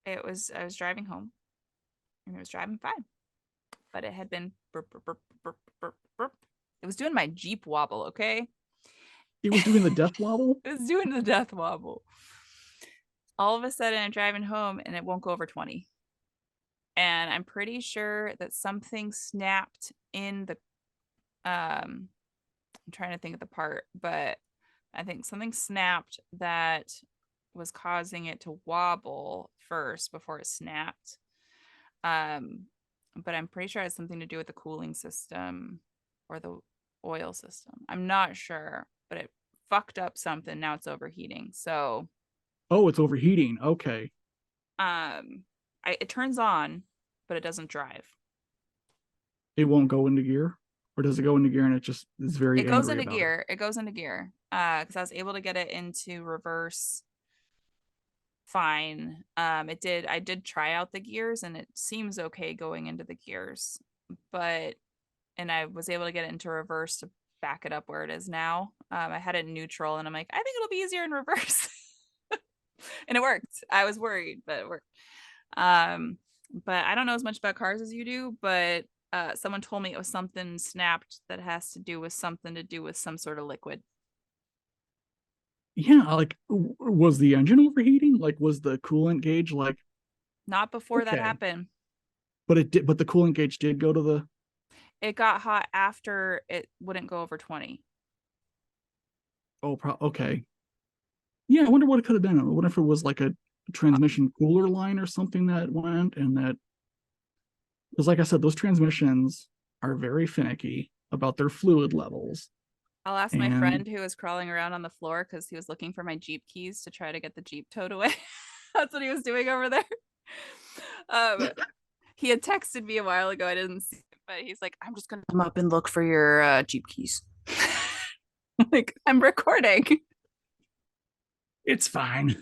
I was driving home and it was driving fine, but it had been burp, burp, burp, burp, burp, burp. It was doing my Jeep wobble, okay? It was doing the death wobble. It was doing the death wobble. All of a sudden, I'm driving home and it won't go over 20. And I'm pretty sure that something snapped in the I'm trying to think of the part, but I think something snapped that was causing it to wobble first before it snapped. But I'm pretty sure it has something to do with the cooling system or the oil system. I'm not sure, but it fucked up something. Now it's overheating. So Oh, it's overheating. Okay. it turns on, but it doesn't drive. It won't go into gear, or does it go into gear and it just is very It goes angry into about gear. It goes into gear. Because I was able to get it into reverse fine. I did try out the gears and it seems okay going into the gears, but and I was able to get it into reverse to back it up where it is now. I had it in neutral and I'm like, I think it'll be easier in reverse. And it worked. I was worried, but it worked. But I don't know as much about cars as you do, but someone told me it was something snapped that has to do with something to do with some sort of liquid. Yeah, like was the engine overheating? Like was the coolant gauge like Not before that okay? happened. But it did, but the coolant gauge did go to the It got hot after it wouldn't go over 20. okay. Yeah, I wonder what it could have been. I wonder if it was like a transmission cooler line or something that went and that because like I said, those transmissions are very finicky about their fluid levels. I'll ask my And friend who was crawling around on the floor because he was looking for my Jeep keys to try to get the Jeep towed away. That's what he was doing over there. Um, he had texted me a while ago. I didn't see it, but he's like, I'm just gonna come up and look for your Jeep keys. Like, I'm recording. it's fine.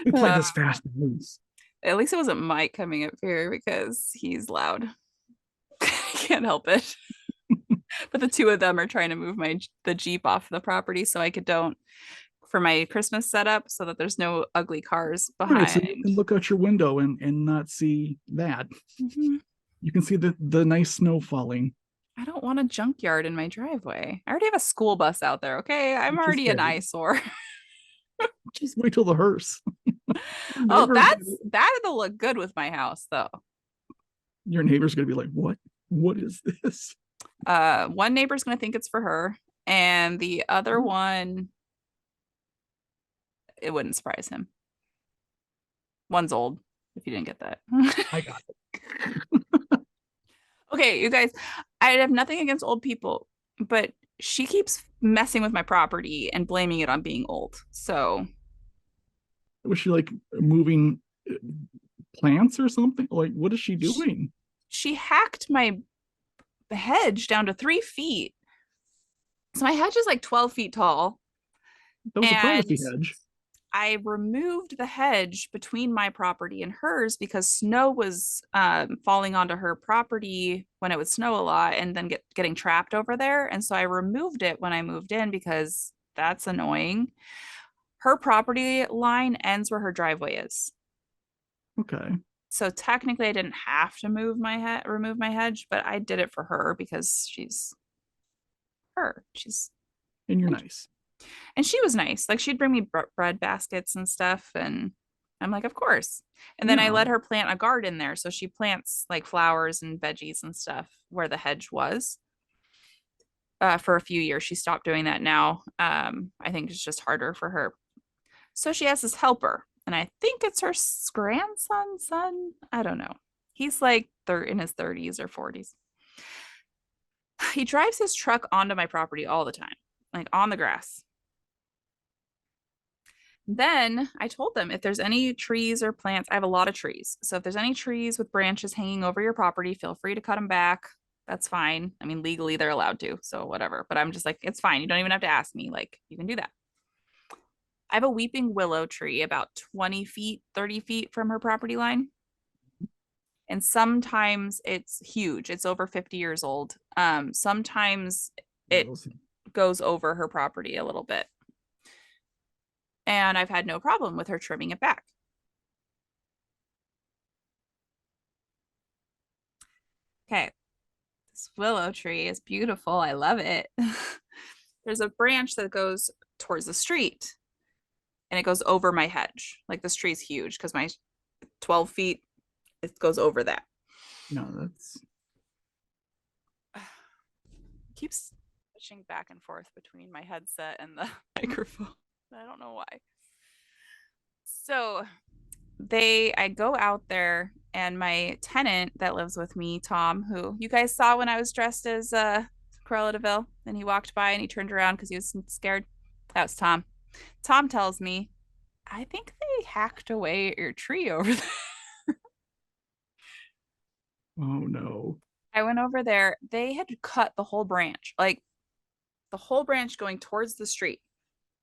We play this fast and loose. At least it wasn't Mike coming up here because he's loud. Can't help it. But the two of them are trying to move the Jeep off the property so I don't for my Christmas setup so that there's no ugly cars All right, so you behind. can look out your window and not see that. Mm-hmm. You can see the nice snow falling. I don't want a junkyard in my driveway. I already have a school bus out there. Okay. I'm Which is already an scary. eyesore. Just wait till the hearse. Oh, that'll look good with my house though. Your neighbor's gonna be like, "What? What is this?" One neighbor's gonna think it's for her, and the other one, it wouldn't surprise him. One's old, if you didn't get that. I got Okay, you guys, I have nothing against old people, but she keeps messing with my property and blaming it on being old. So it. Was she like moving plants or something? Like, what is she she, doing? she hacked my hedge down to 3 feet. So my hedge is like 12 feet tall. That was a And privacy hedge. I removed the hedge between my property and hers because snow was falling onto her property when it would snow a lot and then getting trapped over there. And so I removed it when I moved in because that's annoying. Her property line ends where her driveway is. Okay. So technically I didn't have to remove my hedge, but I did it for her because she's her. And you're nice. And she was nice. Like she'd bring me bread baskets and stuff. And I'm like, of course. And then I Yeah. let her plant a garden there. So she plants like flowers and veggies and stuff where the hedge was. For a few years, she stopped doing that now. I think it's just harder for her. So she has this helper, and I think it's her grandson's son. I don't know. He's like in his 30s or 40s. He drives his truck onto my property all the time, like on the grass. Then I told them if there's any trees or plants, I have a lot of trees. So if there's any trees with branches hanging over your property, feel free to cut them back. That's fine. I mean, legally they're allowed to, so whatever. But I'm just like, it's fine. You don't even have to ask me. Like, you can do that. I have a weeping willow tree about 20 feet, 30 feet from her property line. And sometimes it's huge. It's over 50 years old. Sometimes it goes over her property a little bit. And I've had no problem with her trimming it back. Okay. This willow tree is beautiful. I love it. there's a branch that goes towards the street and it goes over my hedge. Like the tree's huge because my 12 feet, it goes over that. No, that's Keeps switching back and forth between my headset and the microphone. I don't know why. So I go out there and my tenant that lives with me, Tom, who you guys saw when I was dressed as Cruella de Vil, and he walked by and he turned around because he was scared. That was Tom. Tom tells me, I think they hacked away at your tree over there. oh no. I went over there. They had cut the whole branch, like the whole branch going towards the street.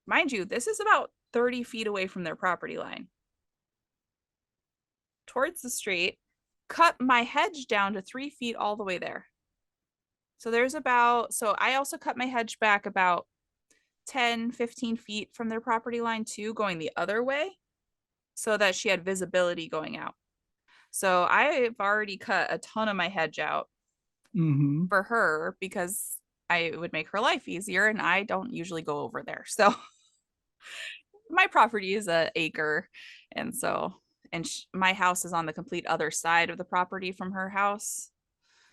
Mind you, this is about 30 feet away from their property line. Towards the street, cut my hedge down to 3 feet all the way there. So I also cut my hedge back about 10, 15 feet from their property line too, going the other way so that she had visibility going out. So I've already cut a ton of my hedge out for her because I would make her life easier and I don't usually go over there. So my property is an acre. And so, my house is on the complete other side of the property from her house.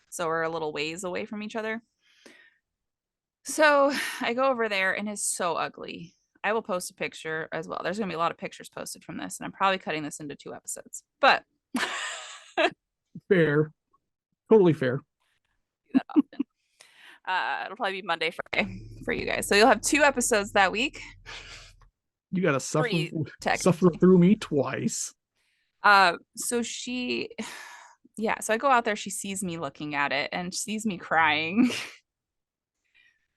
So we're a little ways away from each other. So I go over there and it's so ugly. I will post a picture as well. There's going to be a lot of pictures posted from this, and I'm probably cutting this into 2 episodes. But Fair. Totally fair. that often. It'll probably be Monday, Friday for you guys. So you'll have 2 episodes that week. You gotta suffer 3, through me twice. So so I go out there, she sees me looking at it and sees me crying.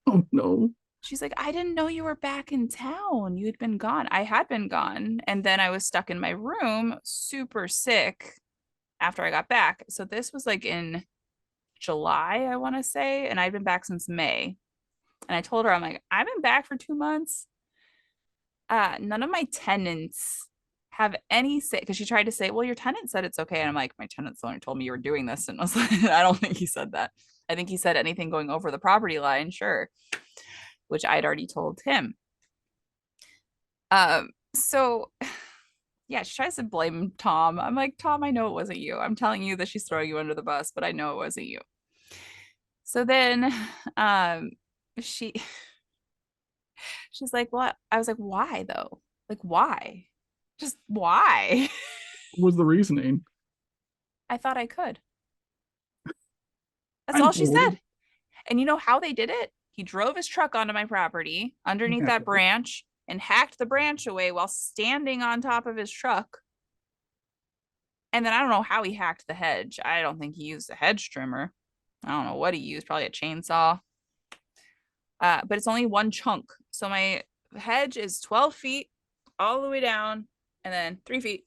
Oh no. She's like, I didn't know you were back in town. You had been gone. I had been gone. And then I was stuck in my room, super sick after I got back. So this was like in July, I want to say. And I'd been back since May. And I told her, I'm like, I've been back for 2 months. None of my tenants have any say, because she tried to say, well, your tenant said it's okay. And I'm like, my tenant's the one who told me you were doing this. And I was like, I don't think he said that. I think he said anything going over the property line, sure, which I'd already told him. So yeah, she tries to blame Tom. I'm like, Tom, I know it wasn't you. I'm telling you that she's throwing you under the bus, but I know it wasn't you. So then she's like, what? I was like, why though? Like, why? Just why? What was the reasoning? I thought I could. That's all she said. And you know how they did it? He drove his truck onto my property underneath that branch and hacked the branch away while standing on top of his truck. And then I don't know how he hacked the hedge. I don't think he used a hedge trimmer. I don't know what he used, probably a chainsaw. But it's only one chunk. So my hedge is 12 feet all the way down and then 3 feet.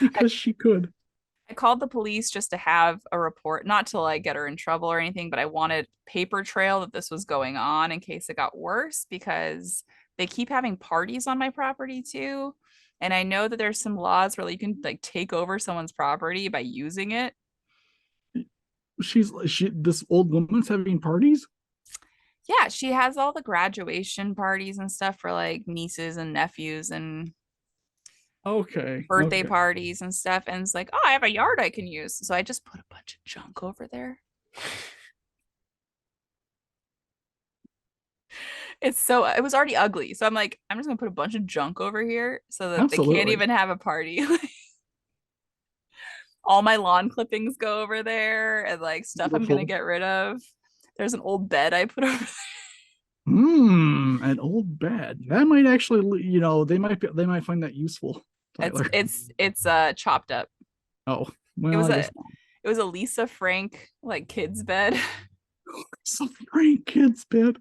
Because she could. I called the police just to have a report, not to like get her in trouble or anything, but I wanted paper trail that this was going on in case it got worse, because they keep having parties on my property too. And I know that there's some laws where you can like take over someone's property by using it. This old woman's having parties? Yeah, she has all the graduation parties and stuff for like nieces and nephews and birthday parties and stuff. And it's like, oh, I have a yard I can use. So I just put a bunch of junk over there. It was already ugly. So I'm like, I'm just gonna put a bunch of junk over here so that they can't even have a party. All my lawn clippings go over there and like stuff I'm gonna get rid of. There's an old bed I put over there. An old bed. That might actually, they might find that useful. Tyler. It's chopped up. Oh, well, it was a Lisa Frank like kids bed. Lisa Frank kids bed.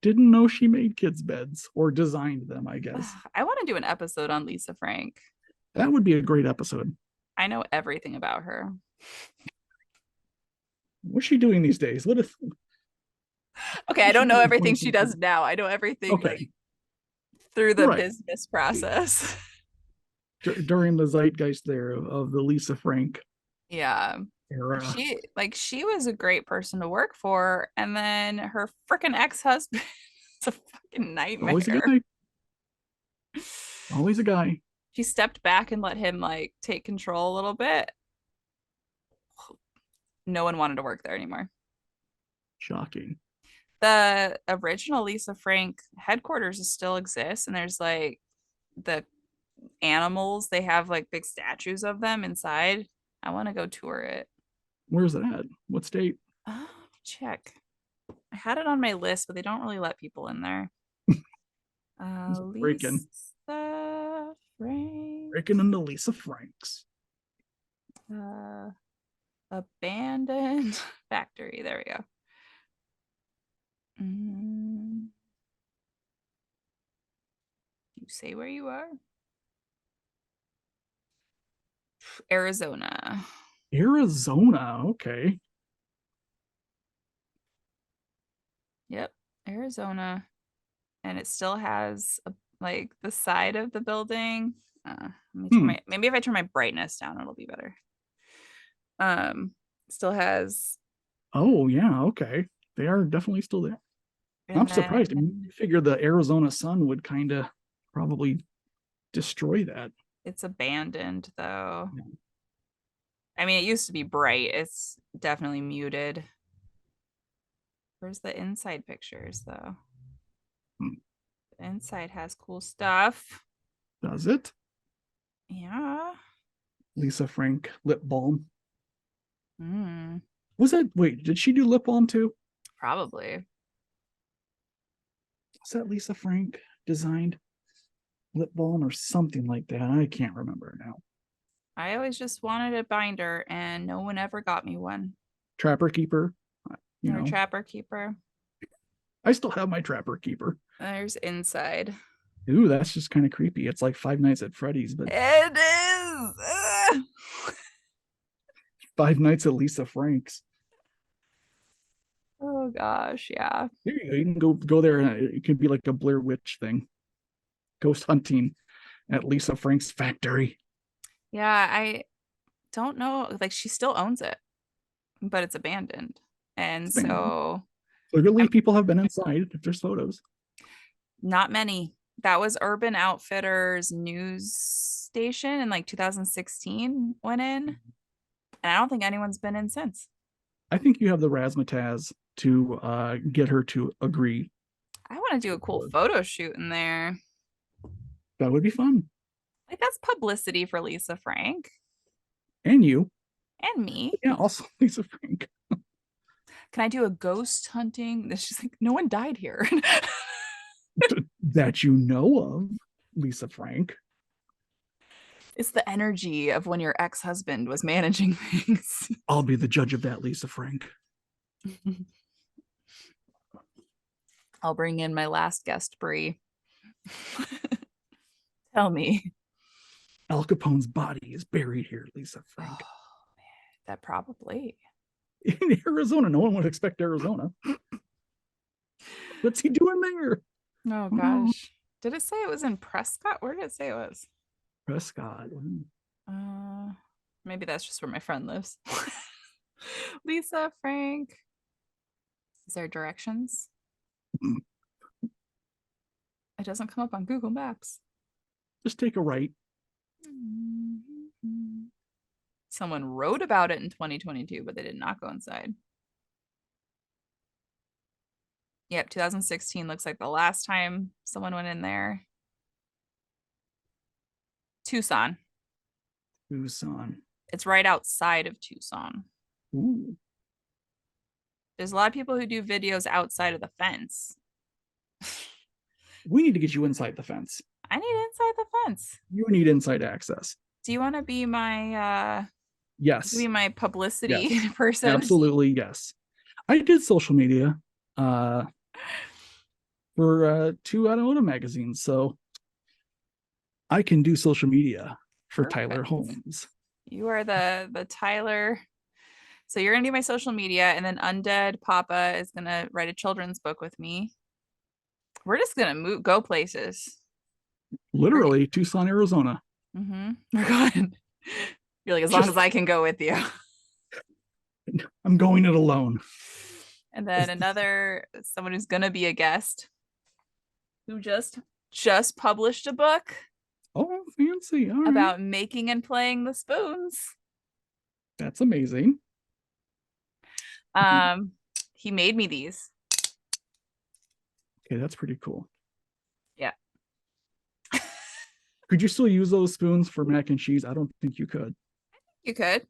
Didn't know she made kids beds or designed them, I guess. I want to do an episode on Lisa Frank. That would be a great episode. I know everything about her. What's she doing these days? Okay, I don't know everything she does now. I know everything like, through the business process. During the zeitgeist there of the Lisa Frank. Yeah. era. She was a great person to work for, and then her freaking ex-husband is a fucking Always a nightmare. guy. Always a guy. She stepped back and let him like take control a little bit. No one wanted to work there anymore. Shocking. The original Lisa Frank headquarters still exists, and there's like the animals, they have like big statues of them inside. I want to go tour it. Where's it at? What state? Check. I had it on my list, but they don't really let people in there. Breaking. Lisa Frank. Breaking into Lisa Frank's. Abandoned factory. There we go. You say where you are? Arizona. Arizona. Okay. Yep, Arizona. And it still has like the side of the building. Maybe if I turn my brightness down, it'll be better. Still has. Oh yeah, okay. They are definitely still there. I'm surprised. I figured the Arizona sun would kind of probably destroy that. It's abandoned though. Yeah. I mean, it used to be bright. It's definitely muted. Where's the inside pictures though? The inside has cool stuff. Does it? Yeah. Lisa Frank lip balm. Was that, wait, did she do lip balm too? Probably. Was that Lisa Frank designed lip balm or something like that? I can't remember now. I always just wanted a binder and no one ever got me one. Trapper Keeper. Trapper Keeper. I still have my Trapper Keeper. There's inside. Ooh, that's just kind of creepy. It's like Five Nights at Freddy's, but it is. Five Nights at Lisa Frank's. Oh gosh, yeah. There you go. You can go there, and it could be like a Blair Witch thing. Ghost hunting at Lisa Frank's factory. Yeah, I don't know. Like she still owns it, but it's abandoned, and so clearly people have been inside. If there's photos, not many. That was Urban Outfitters news station in like 2016 went in, and I don't think anyone's been in since. I think you have the razzmatazz to get her to agree. I want to do a cool photo shoot in there. That would be fun. Like that's publicity for Lisa Frank. And you. And me. Yeah, also Lisa Frank. Can I do a ghost hunting? It's just like no one died here. That you know of, Lisa Frank. It's the energy of when your ex-husband was managing things. I'll be the judge of that, Lisa Frank. I'll bring in my last guest, Brie. Tell me. Al Capone's body is buried here, Lisa Frank. Oh, man, that probably. In Arizona. No one would expect Arizona. What's he doing there? Oh, gosh. Did it say it was in Prescott? Where did it say it was? Prescott. Maybe that's just where my friend lives. Lisa Frank. Is there directions? It doesn't come up on Google Maps. Just take a right. Someone wrote about it in 2022, but they did not go inside. Yep, 2016 looks like the last time someone went in there. Tucson. It's right outside of Tucson. Ooh. There's a lot of people who do videos outside of the fence. We need to get you inside the fence. I need inside the fence. You need inside access. Do you want to be my yes. Be my publicity person? Absolutely, yes. I did social media for 2 automotive magazines, so I can do social media for Perfect. Tyler Holmes. You are the Tyler. So you're gonna do my social media, and then Undead Papa is gonna write a children's book with me. We're just gonna go places. Literally, Tucson, Arizona. We're going. You're like, as long as I can go with you. I'm going it alone. And then someone who's gonna be a guest who just published a book Oh, fancy. All right. about making and playing the spoons. That's amazing. He made me these. Okay, that's pretty cool. Yeah. Could you still use those spoons for mac and cheese? I don't think you could. You could.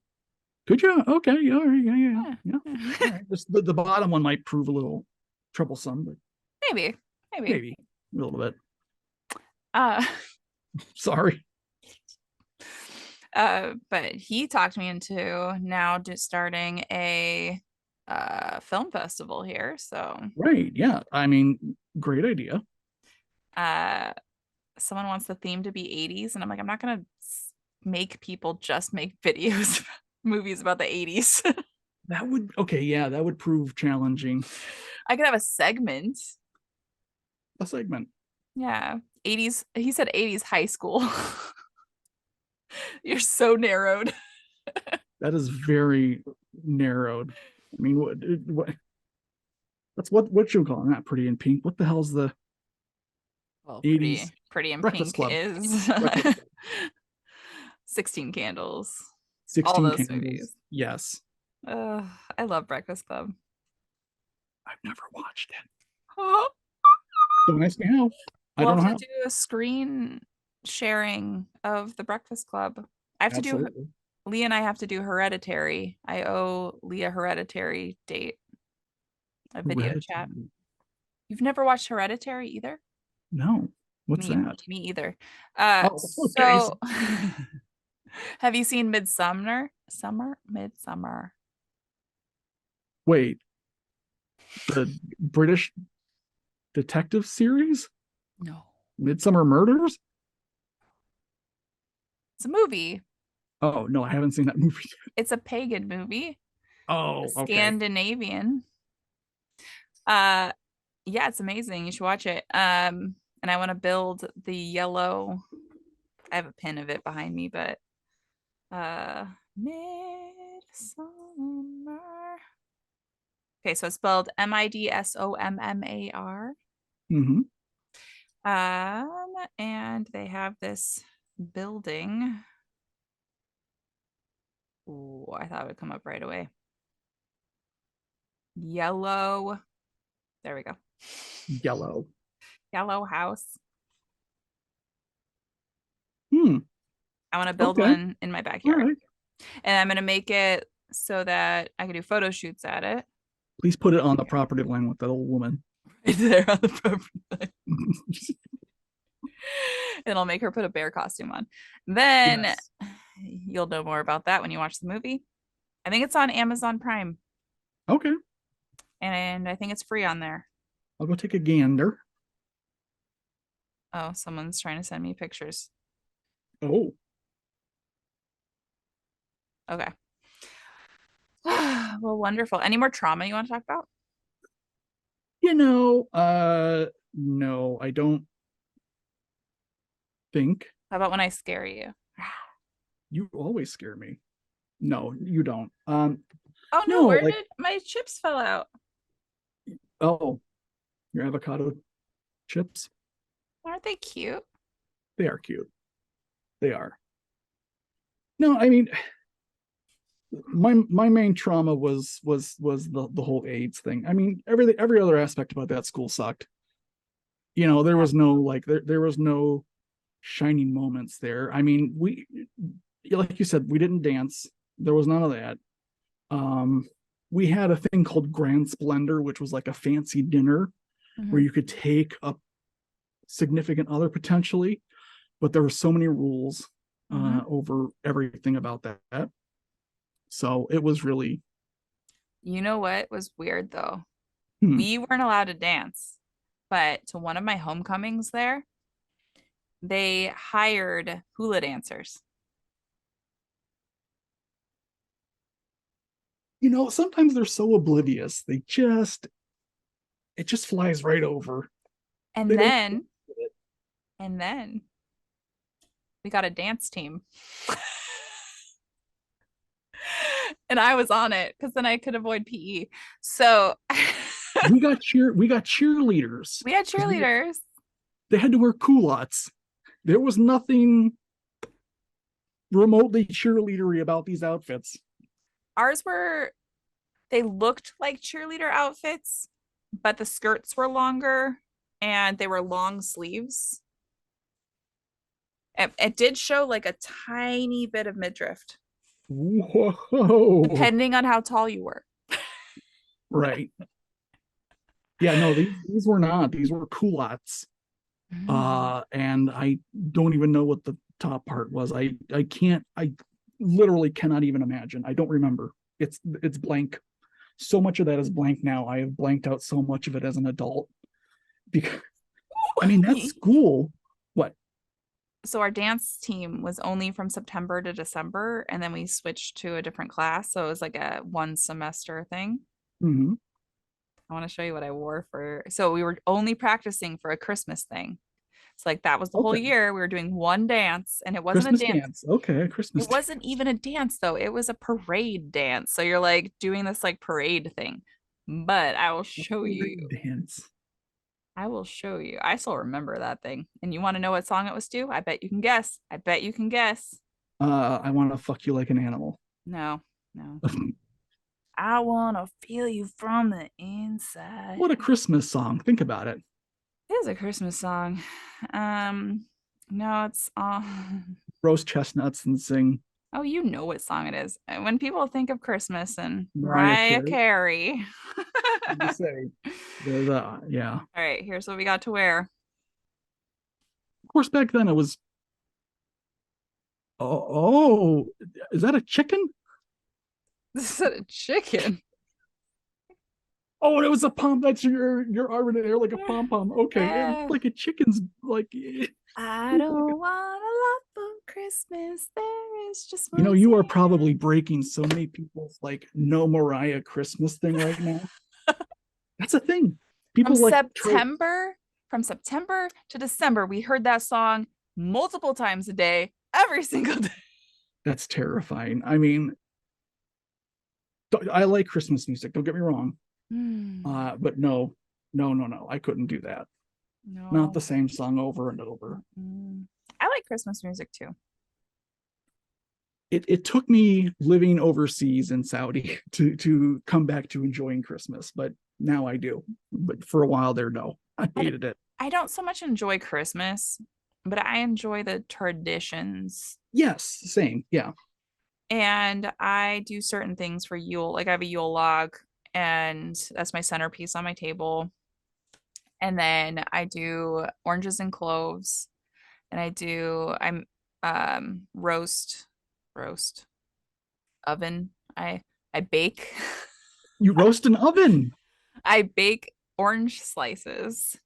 Could you? Okay. Yeah. All right. Yeah. Yeah. All right. The bottom one might prove a little troublesome, but Maybe. maybe a little bit. Uh, Sorry. but he talked me into now just starting a film festival here. So Right. Yeah. I mean, great idea. someone wants the theme to be 80s, and I'm like, I'm not gonna make people just make videos, movies about the 80s. That would yeah, that would prove challenging. I could have a segment. A segment. Yeah. 80s. He said 80s high school. You're so narrowed. That is very narrowed. I mean, that's what you call that? Pretty in Pink. What the hell's the Well, 80s pretty in Breakfast pink Club? is Breakfast Club. 16 Candles. 16 all those Candles. movies. Yes. I love Breakfast Club. I've never watched it. Oh, Don't ask me how. I we'll don't know have how. to do a screen sharing of the Breakfast Club. I have to do Absolutely. Leah and I have to do Hereditary. I owe Leah Hereditary date. A video chat. Hereditary. You've never watched Hereditary either? No. What's me, that? Me either. Oh, okay. So have you seen Midsummer? Wait. The British detective series? No. Midsummer Murders? It's a movie. Oh, no, I haven't seen that movie. It's a pagan movie. Oh, okay. Scandinavian. Yeah, it's amazing. You should watch it. And I want to build the yellow. I have a pin of it behind me, but Midsummer. Okay, so it's spelled Midsommar. Mm-hmm. And they have this building. Ooh, I thought it would come up right away. Yellow. There we go. Yellow. Yellow house. Hmm. I want to build Okay. one in my All backyard. right. And I'm going to make it so that I can do photo shoots at it. Please put it on the property line with that old woman. Right there on the property line. And I'll make her put a bear costume on. Then Yes. you'll know more about that when you watch the movie. I think it's on Amazon Prime. Okay. And I think it's free on there. I'll go take a gander. Oh, someone's trying to send me pictures. Oh. Okay. Well, wonderful. Any more trauma you want to talk about? No, I don't think. How about when I scare you? You always scare me. No, you don't. Oh no, No, where like, did my chips fell out? oh, your avocado chips, Aren't they cute? they are cute. They are. No, I mean, my main trauma was the whole AIDS thing. I mean, every other aspect about that school sucked. There was no there was no shining moments there. I mean, like you said, we didn't dance. There was none of that. We had a thing called Grand Splendor, which was like a fancy dinner where you could take a significant other potentially, but there were so many rules over everything about that. So it was really. You know what was weird though? Hmm. We weren't allowed to dance, but to one of my homecomings there, they hired hula dancers. Sometimes they're so oblivious. It just flies right over. And They don't. then we got a dance team. And I was on it because then I could avoid PE. So We got cheerleaders we had because cheerleaders. they had to wear culottes. There was nothing remotely cheerleadery about these outfits. Ours were, they looked like cheerleader outfits, but the skirts were longer and they were long sleeves. It did show like a tiny bit of midriff, Whoa. depending on how tall you were. Right. Yeah, no, these were not. These were culottes. And I don't even know what the top part was. I literally cannot even imagine. I don't remember. It's blank. So much of that is blank now. I have blanked out so much of it as an adult. Because I mean, that's school. What? So our dance team was only from September to December, and then we switched to a different class. So it was like a one semester thing. Mm-hmm. I want to show you what I wore for. So we were only practicing for a Christmas thing. So like that was the whole Okay. year. We were doing one dance, and it wasn't a Christmas dance. dance. Okay, Christmas It dance. wasn't even a dance though. It was a parade dance. So you're like doing this like parade thing. But I will show you. Parade dance. I will show you. I still remember that thing. And you want to know what song it was to? I bet you can guess. I bet you can guess. I want to fuck you like an animal. No, no. I want to feel you from the inside. What a Christmas song. Think about it. It is a Christmas song. No, it's Roast chestnuts and sing oh, you know what song it is. When people think of Christmas and Mariah Mariah Carey. Carey. You say yeah. All right, here's what we got to wear. Of course, back then it was. Oh, is that a chicken? This is a chicken. Oh, it was a pom. That's your arm in the air like a pom pom. Okay, Yeah. like a chicken's like. I don't want a lot for Christmas. There is just You know, one. you are probably breaking so many people's like no Mariah Christmas thing right now. That's a thing. From People like September, from September to December, we heard that song multiple times a day, every single day. That's terrifying. I mean, I like Christmas music. Don't get me wrong. But no, I couldn't do that. No. Not the same song over and over. I like Christmas music too. It took me living overseas in Saudi to come back to enjoying Christmas, but now I do. But for a while there, no, I hated it. I don't so much enjoy Christmas, but I enjoy the traditions. Yes, same. Yeah. And I do certain things for Yule. Like I have a Yule log, and that's my centerpiece on my table. And then I do oranges and cloves, and I'm roast oven. I bake. You roast an oven. I bake orange slices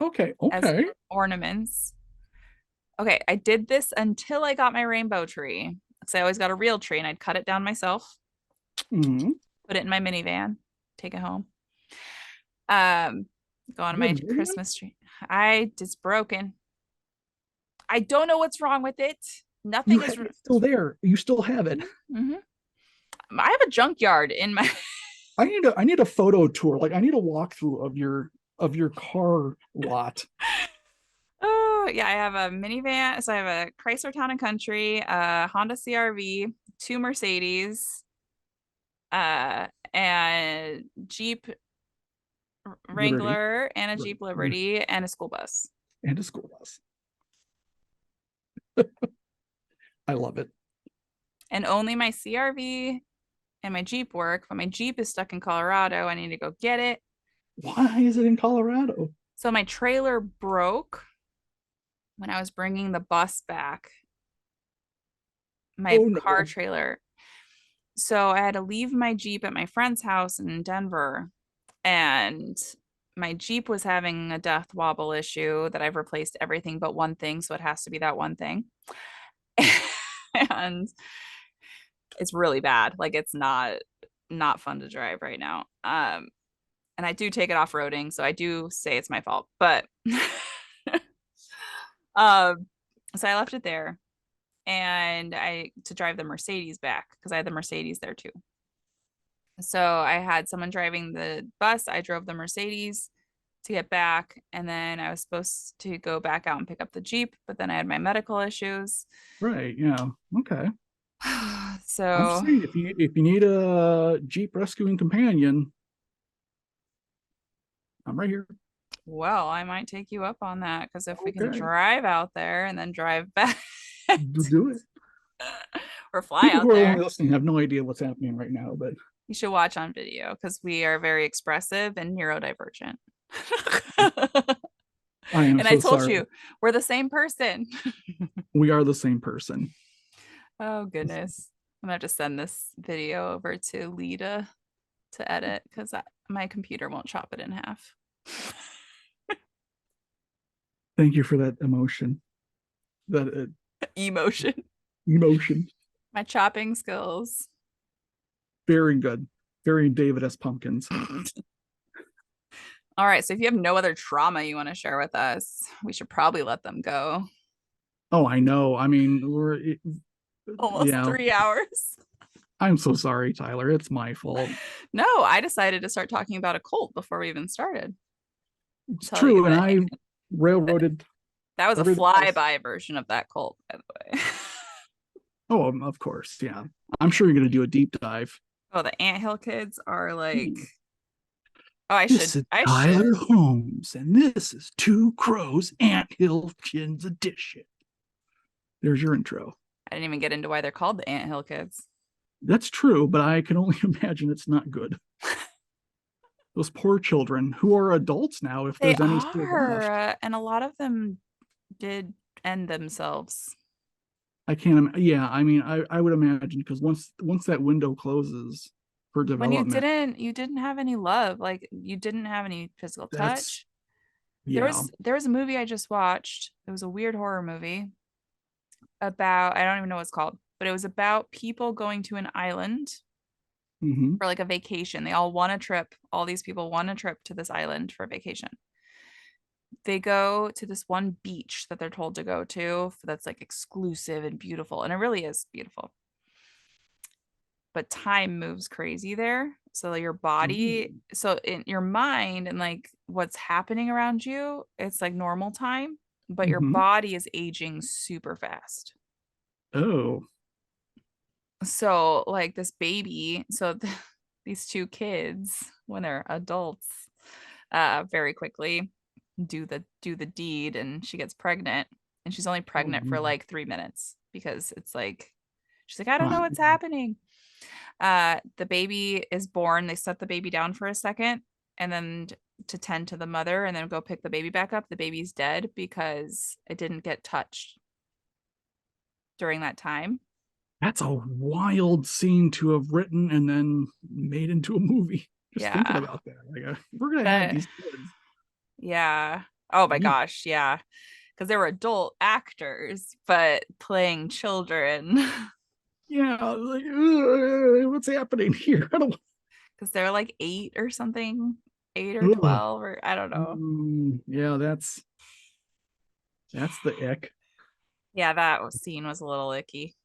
Okay. as Okay. ornaments. Okay, I did this until I got my rainbow tree. So I always got a real tree and I'd cut it down myself, Mm-hmm. put it in my minivan, take it home. Go on You my have a minivan? Christmas tree. It's broken. I don't know what's wrong with it. Nothing is It's still there. You still have it. Mhm. I have a junkyard in my I need a photo tour. Like I need a walkthrough of your car lot. Oh, yeah, I have a minivan. So I have a Chrysler Town and Country, a Honda CRV, two Mercedes, and Jeep Liberty. Wrangler, and a Jeep Liberty, and a school bus. And a school bus. I love it. And only my CRV and my Jeep work, but my Jeep is stuck in Colorado. I need to go get it. Why is it in Colorado? So my trailer broke when I was bringing the bus back. My car trailer. So I had to leave my Jeep at my friend's house in Denver, and my Jeep was having a death wobble issue that I've replaced everything but one thing, so it has to be that one thing. And it's really bad. Like it's not fun to drive right now. And I do take it off-roading, so I do say it's my fault. But so I left it there. and to drive the Mercedes back because I had the Mercedes there too. So I had someone driving the bus. I drove the Mercedes to get back, and then I was supposed to go back out and pick up the Jeep, but then I had my medical issues. Right. Yeah. Okay. I'm just So, saying, if you need a Jeep rescuing companion, I'm right here. well, I might take you up on that because if we can Okay. drive out there and then drive back Do it. or fly People out who are there, only listening have no idea what's happening right now, but you should watch on video because we are very expressive and neurodivergent. I am And I so told sorry. you, we're the same person. We are the same person. Oh, goodness. I'm gonna have to send this video over to Lita to edit because my computer won't chop it in half. Thank you for that emotion, that Emotion. emotion. My chopping skills. Very good. Very David S. Pumpkins. All right. So if you have no other trauma you want to share with us, we should probably let them go. Oh, I know. I mean, Almost yeah. 3 hours. I'm so sorry, Tyler. It's my fault. No, I decided to start talking about a cult before we even started. It's Tell you true, and that I railroaded that was a everything else. flyby version of that cult, by the way. Oh, of course, yeah. I'm sure you're going to do a deep dive. Oh, the Anthill kids are like, Hmm. oh, I This should, is I should. Tyler Holmes, and this is Two Crows Anthill Kids Edition. There's your intro. I didn't even get into why they're called the Anthill kids. That's true, but I can only imagine it's not good. Those poor children who are adults now, if They there's any still left. are, and a lot of them did end themselves. I can't. Yeah, I mean, I would imagine because once that window closes for When development, you didn't have any love, like you didn't have any physical that's touch. yeah. There was a movie I just watched. It was a weird horror movie about, I don't even know what it's called, but it was about people going to an island Hmm. for like a vacation. They all want a trip. All these people want a trip to this island for vacation. They go to this one beach that they're told to go to that's like exclusive and beautiful. And it really is beautiful. But time moves crazy there. So your body, so in your mind and like what's happening around you, it's like normal time, but your Hmm. body is aging super fast. Oh. So like this baby, so these two kids when they're adults, very quickly do the deed, and she gets pregnant, and she's only Oh, pregnant for like 3 minutes because it's like she's like, I don't know fine. what's happening. The baby is born. They set the baby down for a second and then to tend to the mother and then go pick the baby back up. The baby's dead because it didn't get touched during that time. That's a wild scene to have written and then made into a movie. Just thinking Yeah. about that. Like, we're gonna have That, these kids. yeah. Oh my Yeesh. gosh. Yeah. Because they were adult actors, but playing children. Yeah, like, what's happening here? I don't. Because they're like 8 or something, 8 or Ugh. 12, or I don't know. Yeah, that's the ick. Yeah, that scene was a little icky.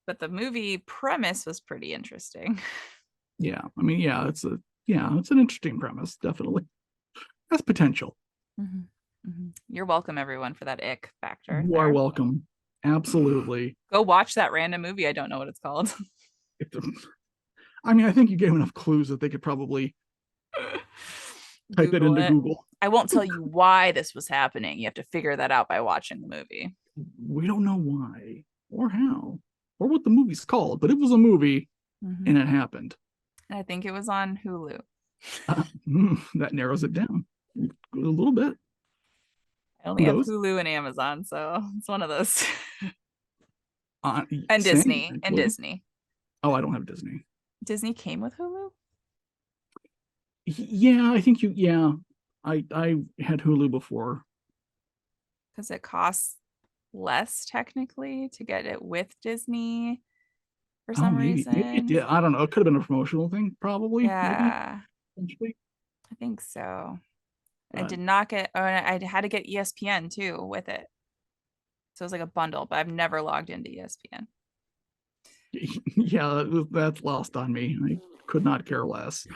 But the movie premise was pretty interesting. Yeah, I mean, it's an interesting premise, definitely. That's potential. Mhm, mhm. You're welcome, everyone, for that ick factor You are there. welcome. Absolutely. Go watch that random movie. I don't know what it's called. If the, I mean, I think you gave enough clues that they could probably type it Google into it. Google. I won't tell you why this was happening. You have to figure that out by watching the movie. We don't know why or how or what the movie's called, but it was a movie Mhm. and it happened. And I think it was on Hulu. That narrows it down a little bit. I only have Kudos. Hulu and Amazon, so it's one of those. Uh, And Same, Disney. And actually. Disney. Oh, I don't have Disney. Disney came with Hulu? Yeah, I think you. Yeah, I had Hulu before. Because it costs less technically to get it with Disney for Oh, some maybe it reason. did. I don't know. It could have been a promotional thing, probably. Maybe Yeah, potentially. I think so. I But did not get, oh, I had to get ESPN too with it. So it was like a bundle, but I've never logged into ESPN. Yeah, that's lost on me. I could not care less.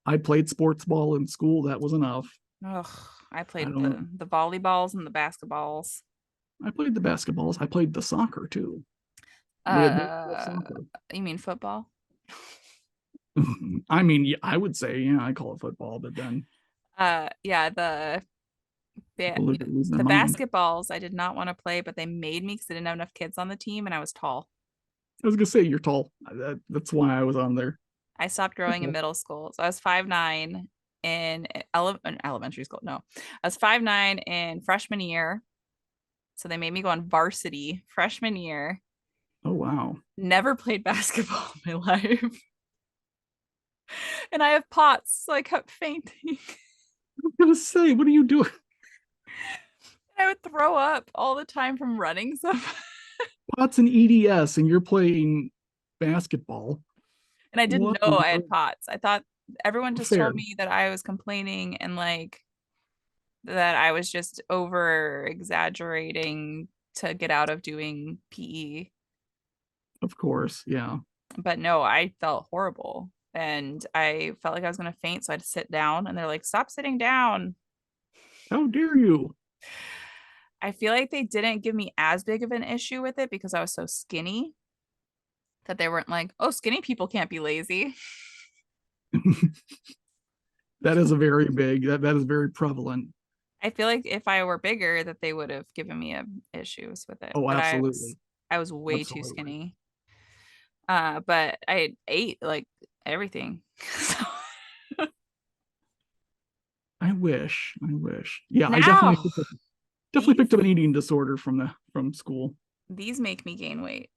I played sports ball in school. That was enough. Ugh, I I played don't. the volleyballs and the basketballs. I played the basketballs. I played the soccer too. We had Uh, soccer. you mean football? I mean, yeah, I would say, yeah, I call it football, but then Yeah, people lose their the mind. basketballs I did not want to play, but they made me because they didn't have enough kids on the team, and I was tall. I was gonna say you're tall. That's why I was on there. I stopped growing in middle school, so I was 5'9" in elementary school. No, I was 5'9" in freshman year. So they made me go on varsity freshman year. Oh wow. Never played basketball in my life. And I have POTS, so I kept fainting. I was gonna say, what are you doing? I would throw up all the time from running stuff. Pots and EDS, and you're playing basketball. And I didn't What know on I had earth? POTS. I thought everyone just Fair, told me that I was complaining and like that I was just over exaggerating to get out of doing PE. of course. Yeah. But no, I felt horrible. And I felt like I was going to faint. So I had to sit down. And they're like, stop sitting down. How dare you? I feel like they didn't give me as big of an issue with it because I was so skinny that they weren't like, oh, skinny people can't be lazy. That is a very big. That is very prevalent. I feel like if I were bigger, that they would have given me issues with it. Oh, But absolutely, I was way too absolutely. skinny. But I ate like everything. So I wish. I wish. Yeah, I now definitely these picked up an eating disorder from school. these make me gain weight.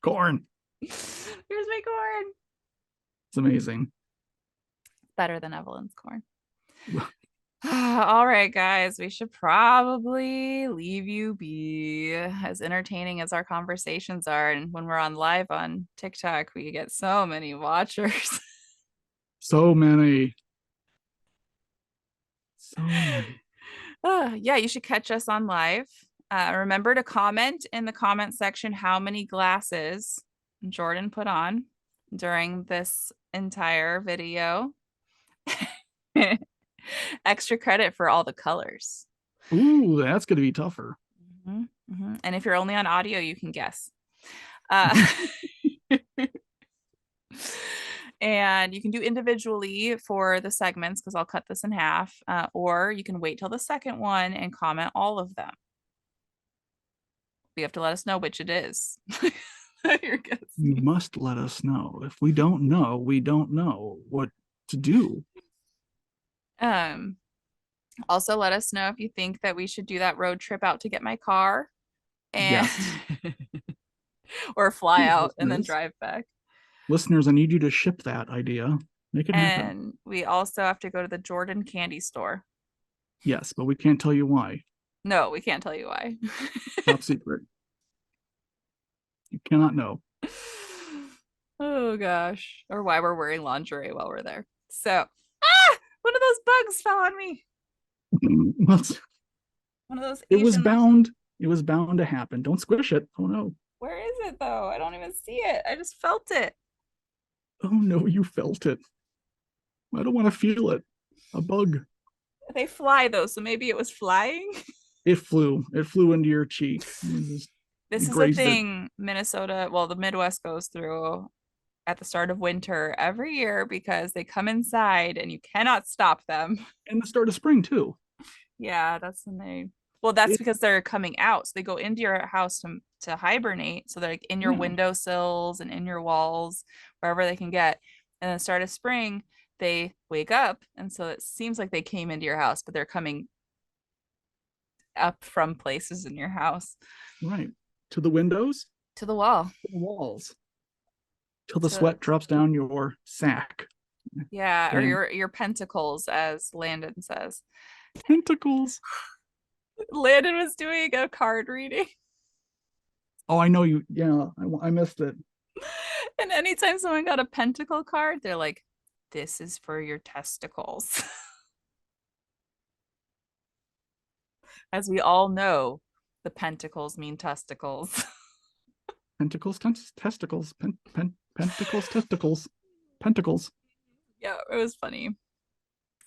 Corn. Here's my corn. It's amazing. Better than Evelyn's corn. All right, guys, we should probably leave you be. As entertaining as our conversations are, and when we're on live on TikTok, we get so many watchers. So many. So many. Yeah, you should catch us on live. Remember to comment in the comment section how many glasses JorDan put on during this entire video. Extra credit for all the colors. Ooh, that's gonna be tougher. And if you're only on audio, you can guess. Uh, and you can do individually for the segments because I'll cut this in half, or you can wait till the second one and comment all of them. You have to let us know which it is. You must let us know. If we don't know, we don't know what to do. Um, also let us know if you think that we should do that road trip out to get my car and Yes. or fly Please, out and then listeners. drive back. Listeners, I need you to ship that idea. Make it happen. And we also have to go to the JorDan candy store. Yes, but we can't tell you why. No, we can't tell you why. Top secret. You cannot know. Oh gosh. Or why we're wearing lingerie while we're there. So, one of those bugs fell on me. One of those It was Asian. bound. It was bound to happen. Don't squish it. Oh no. Where is it though? I don't even see it. I just felt it. Oh no, you felt it. I don't want to feel it. A bug. They fly though, so maybe it was flying. It flew. It flew into your cheek. This You is a grazed it. thing Minnesota, well, the Midwest goes through at the start of winter every year because they come inside and you cannot stop them. And the start of spring too. Yeah, that's when they. Well, that's It, because they're coming out. So they go into your house to hibernate. So they're like in your yeah, windowsills and in your walls, wherever they can get. And then start of spring, they wake up. And so it seems like they came into your house, but they're coming up from places in your house right. To the windows, to the wall. to the walls, till the To sweat drops down your sack. yeah, or And your pentacles, as Landon says. tentacles. Landon was doing a card reading. Oh, I know you. Yeah, I missed it. And anytime someone got a pentacle card, they're like, this is for your testicles. As we all know, the pentacles mean testicles. Pentacles, testicles, pentacles, testicles, pentacles. Yeah, it was funny.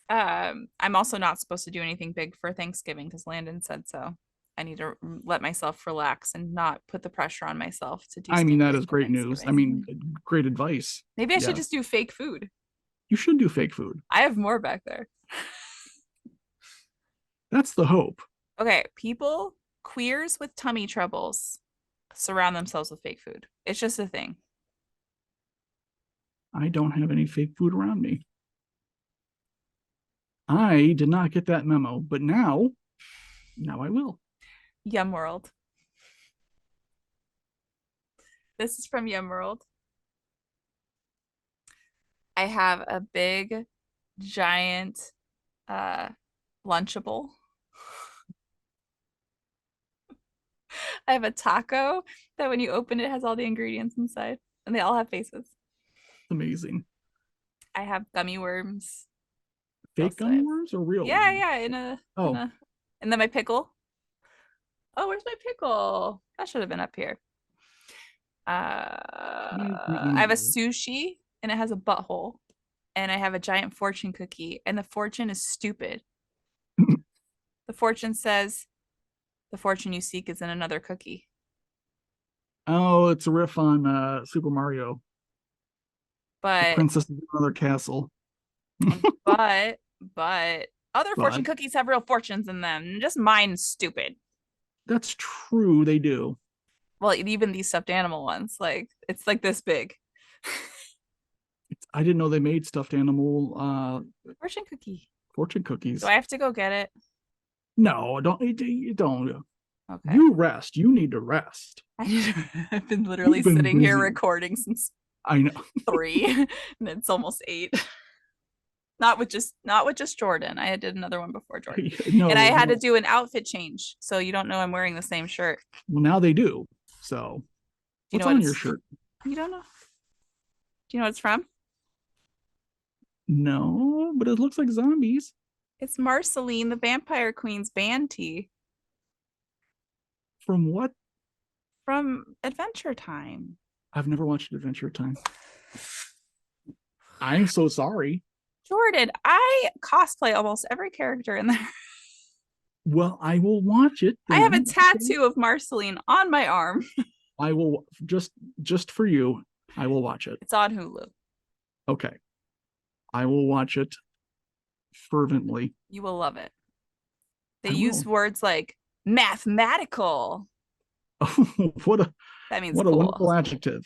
I'm also not supposed to do anything big for Thanksgiving because Landon said so. I need to let myself relax and not put the pressure on myself to do I stuff mean, that big is for great news. I Thanksgiving. mean, great advice. Maybe I should Yes. just do fake food. You should do fake food. I have more back there. That's the hope. Okay, people, queers with tummy troubles surround themselves with fake food. It's just a thing. I don't have any fake food around me. I did not get that memo, but now I will. Yum World. This is from Yum World. I have a big, giant Lunchable. I have a taco that when you open it has all the ingredients inside and they all have faces. Amazing. I have gummy worms. Fake gummy worms or real Yeah, worms? yeah, Oh. And then my pickle. Oh, where's my pickle? That should have been up here. I have a sushi and it has a butthole. And I have a giant fortune cookie, and the fortune is stupid. The fortune says, "The fortune you seek is in another cookie." Oh, it's a riff on Super Mario. The But princess in another castle. but other fortune But cookies have real fortunes in them. Just mine's stupid. that's true, they do. Well, even these stuffed animal ones, like it's like this big. I didn't know they made stuffed animal Fortune cookie. fortune cookies. Do I have to go get it? No, don't. Okay. You rest. You need to rest. I've been literally You've been sitting here busy. recording since I know. 3 and it's almost 8. Not with just JorDan. I did another one before JorDan. No, and I had to do an outfit change. So you don't know I'm wearing the same shirt. Well, now they do. So Do you what's know on your shirt? You don't know? Do you know what it's from? No, but it looks like zombies. It's Marceline, the Vampire Queen's band tee. From what? From Adventure Time. I've never watched Adventure Time. I'm so sorry. JorDan, I cosplay almost every character in there. Well, I will watch it. I have a tattoo of Marceline on my arm. I will just for you. I will watch it. It's on Hulu. Okay. I will watch it fervently. You will love it. They use words like mathematical. Oh, that means what cool. a wonderful adjective.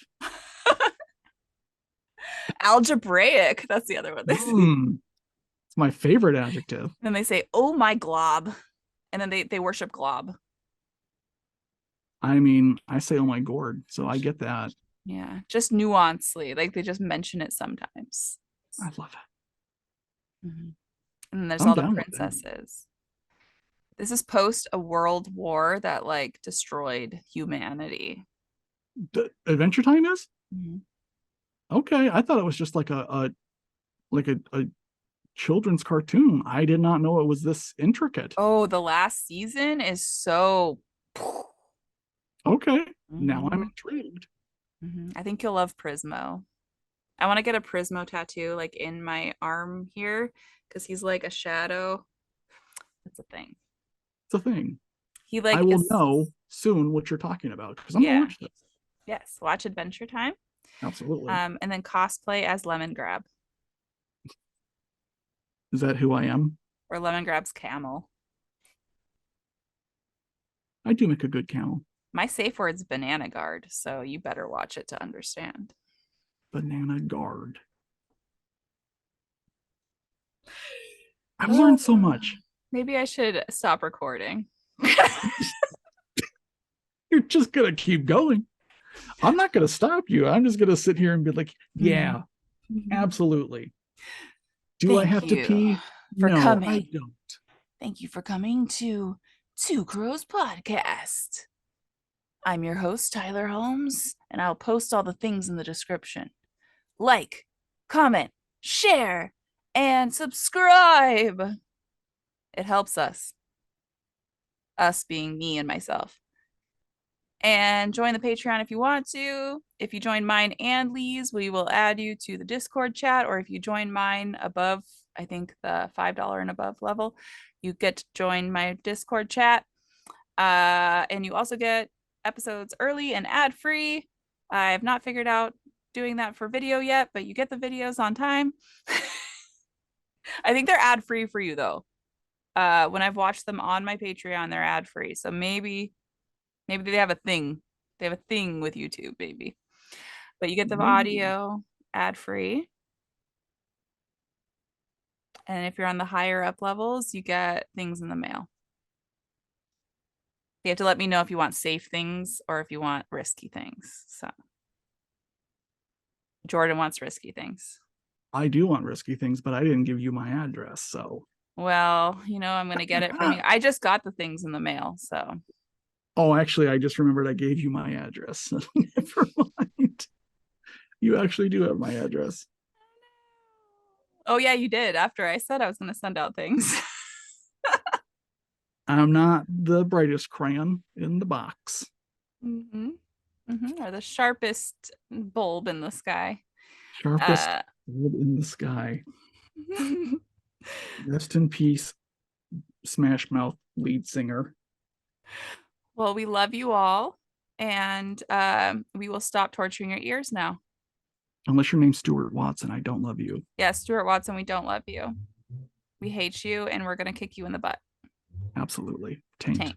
Algebraic. That's the other one they say. It's my favorite adjective. Then they say, "Oh my glob," and then they worship glob. I mean, I say, "Oh my gourd," so I get that. Yeah, just nuancely, like they just mention it sometimes. I love it. Mm-hmm. And then there's all the princesses. This is post a world war that like destroyed humanity. The Adventure Time is? Mm-hmm. Okay, I thought it was just like a children's cartoon. I did not know it was this intricate. Oh, the last season is so okay. Now I'm intrigued. I think you'll love Prismo. I want to get a Prismo tattoo like in my arm here because he's like a shadow. It's a thing. It's a thing. He like I will know soon what you're talking about because I'm gonna watch this. Yes, watch Adventure Time. Absolutely. And then cosplay as Lemon Grab. Is that who I am? Or Lemon Grab's camel. I do make a good camel. My safe word's banana guard, so you better watch it to understand. Banana guard. I've learned so much. Maybe I should stop recording. You're just gonna keep going. I'm not gonna stop you. I'm just gonna sit here and be like, yeah, absolutely. Do I have to pee? For coming. I don't. Thank you for coming to Two Crows Podcast. I'm your host, Tyler Holmes, and I'll post all the things in the description. Like, comment, share, and subscribe. It helps us. us being me and myself. And join the Patreon if you want to. If you join mine and Lee's, we will add you to the Discord chat. Or if you join mine above, I think the $5 and above level, you get to join my Discord chat. And you also get episodes early and ad-free. I have not figured out doing that for video yet, but you get the videos on time. I think they're ad-free for you though. When I've watched them on my Patreon, they're ad-free. So maybe they have a thing. They have a thing with YouTube, maybe. But you get the audio ad-free. And if you're on the higher up levels, you get things in the mail. You have to let me know if you want safe things or if you want risky things. So JorDan wants risky things. I do want risky things, but I didn't give you my address, so. Well, I'm going to get it from you. I just got the things in the mail, so. Oh, actually, I just remembered I gave you my address. Never mind. You actually do have my address. Oh, yeah, you did. After I said I was going to send out things. I'm not the brightest crayon in the box. Or the sharpest bulb in the sky. Sharpest bulb in the sky. Rest in peace, Smash Mouth lead singer. Well, we love you all, and we will stop torturing your ears now. Unless your name's Stuart Watson, I don't love you. Yeah, Stuart Watson, we don't love you. We hate you, and we're going to kick you in the butt. Absolutely. Taint.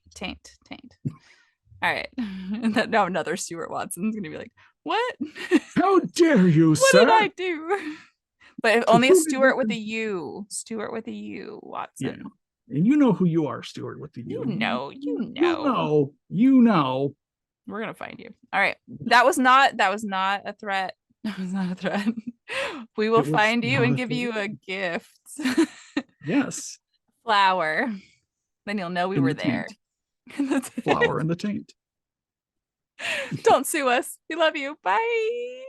All right. And then now another Stuart Watson's going to be like, what? How dare you, what sir? What did I do? But if only a Stuart with a U. Stuart with a U, Watson. Yeah. And you know who you are, Stuart with the U. You know. You know. We're going to find you. All right. That was not a threat. That was not a threat. We will find you and give you a gift. Yes. Flower. Then you'll know we were there. Flower in the taint. Don't sue us. We love you. Bye.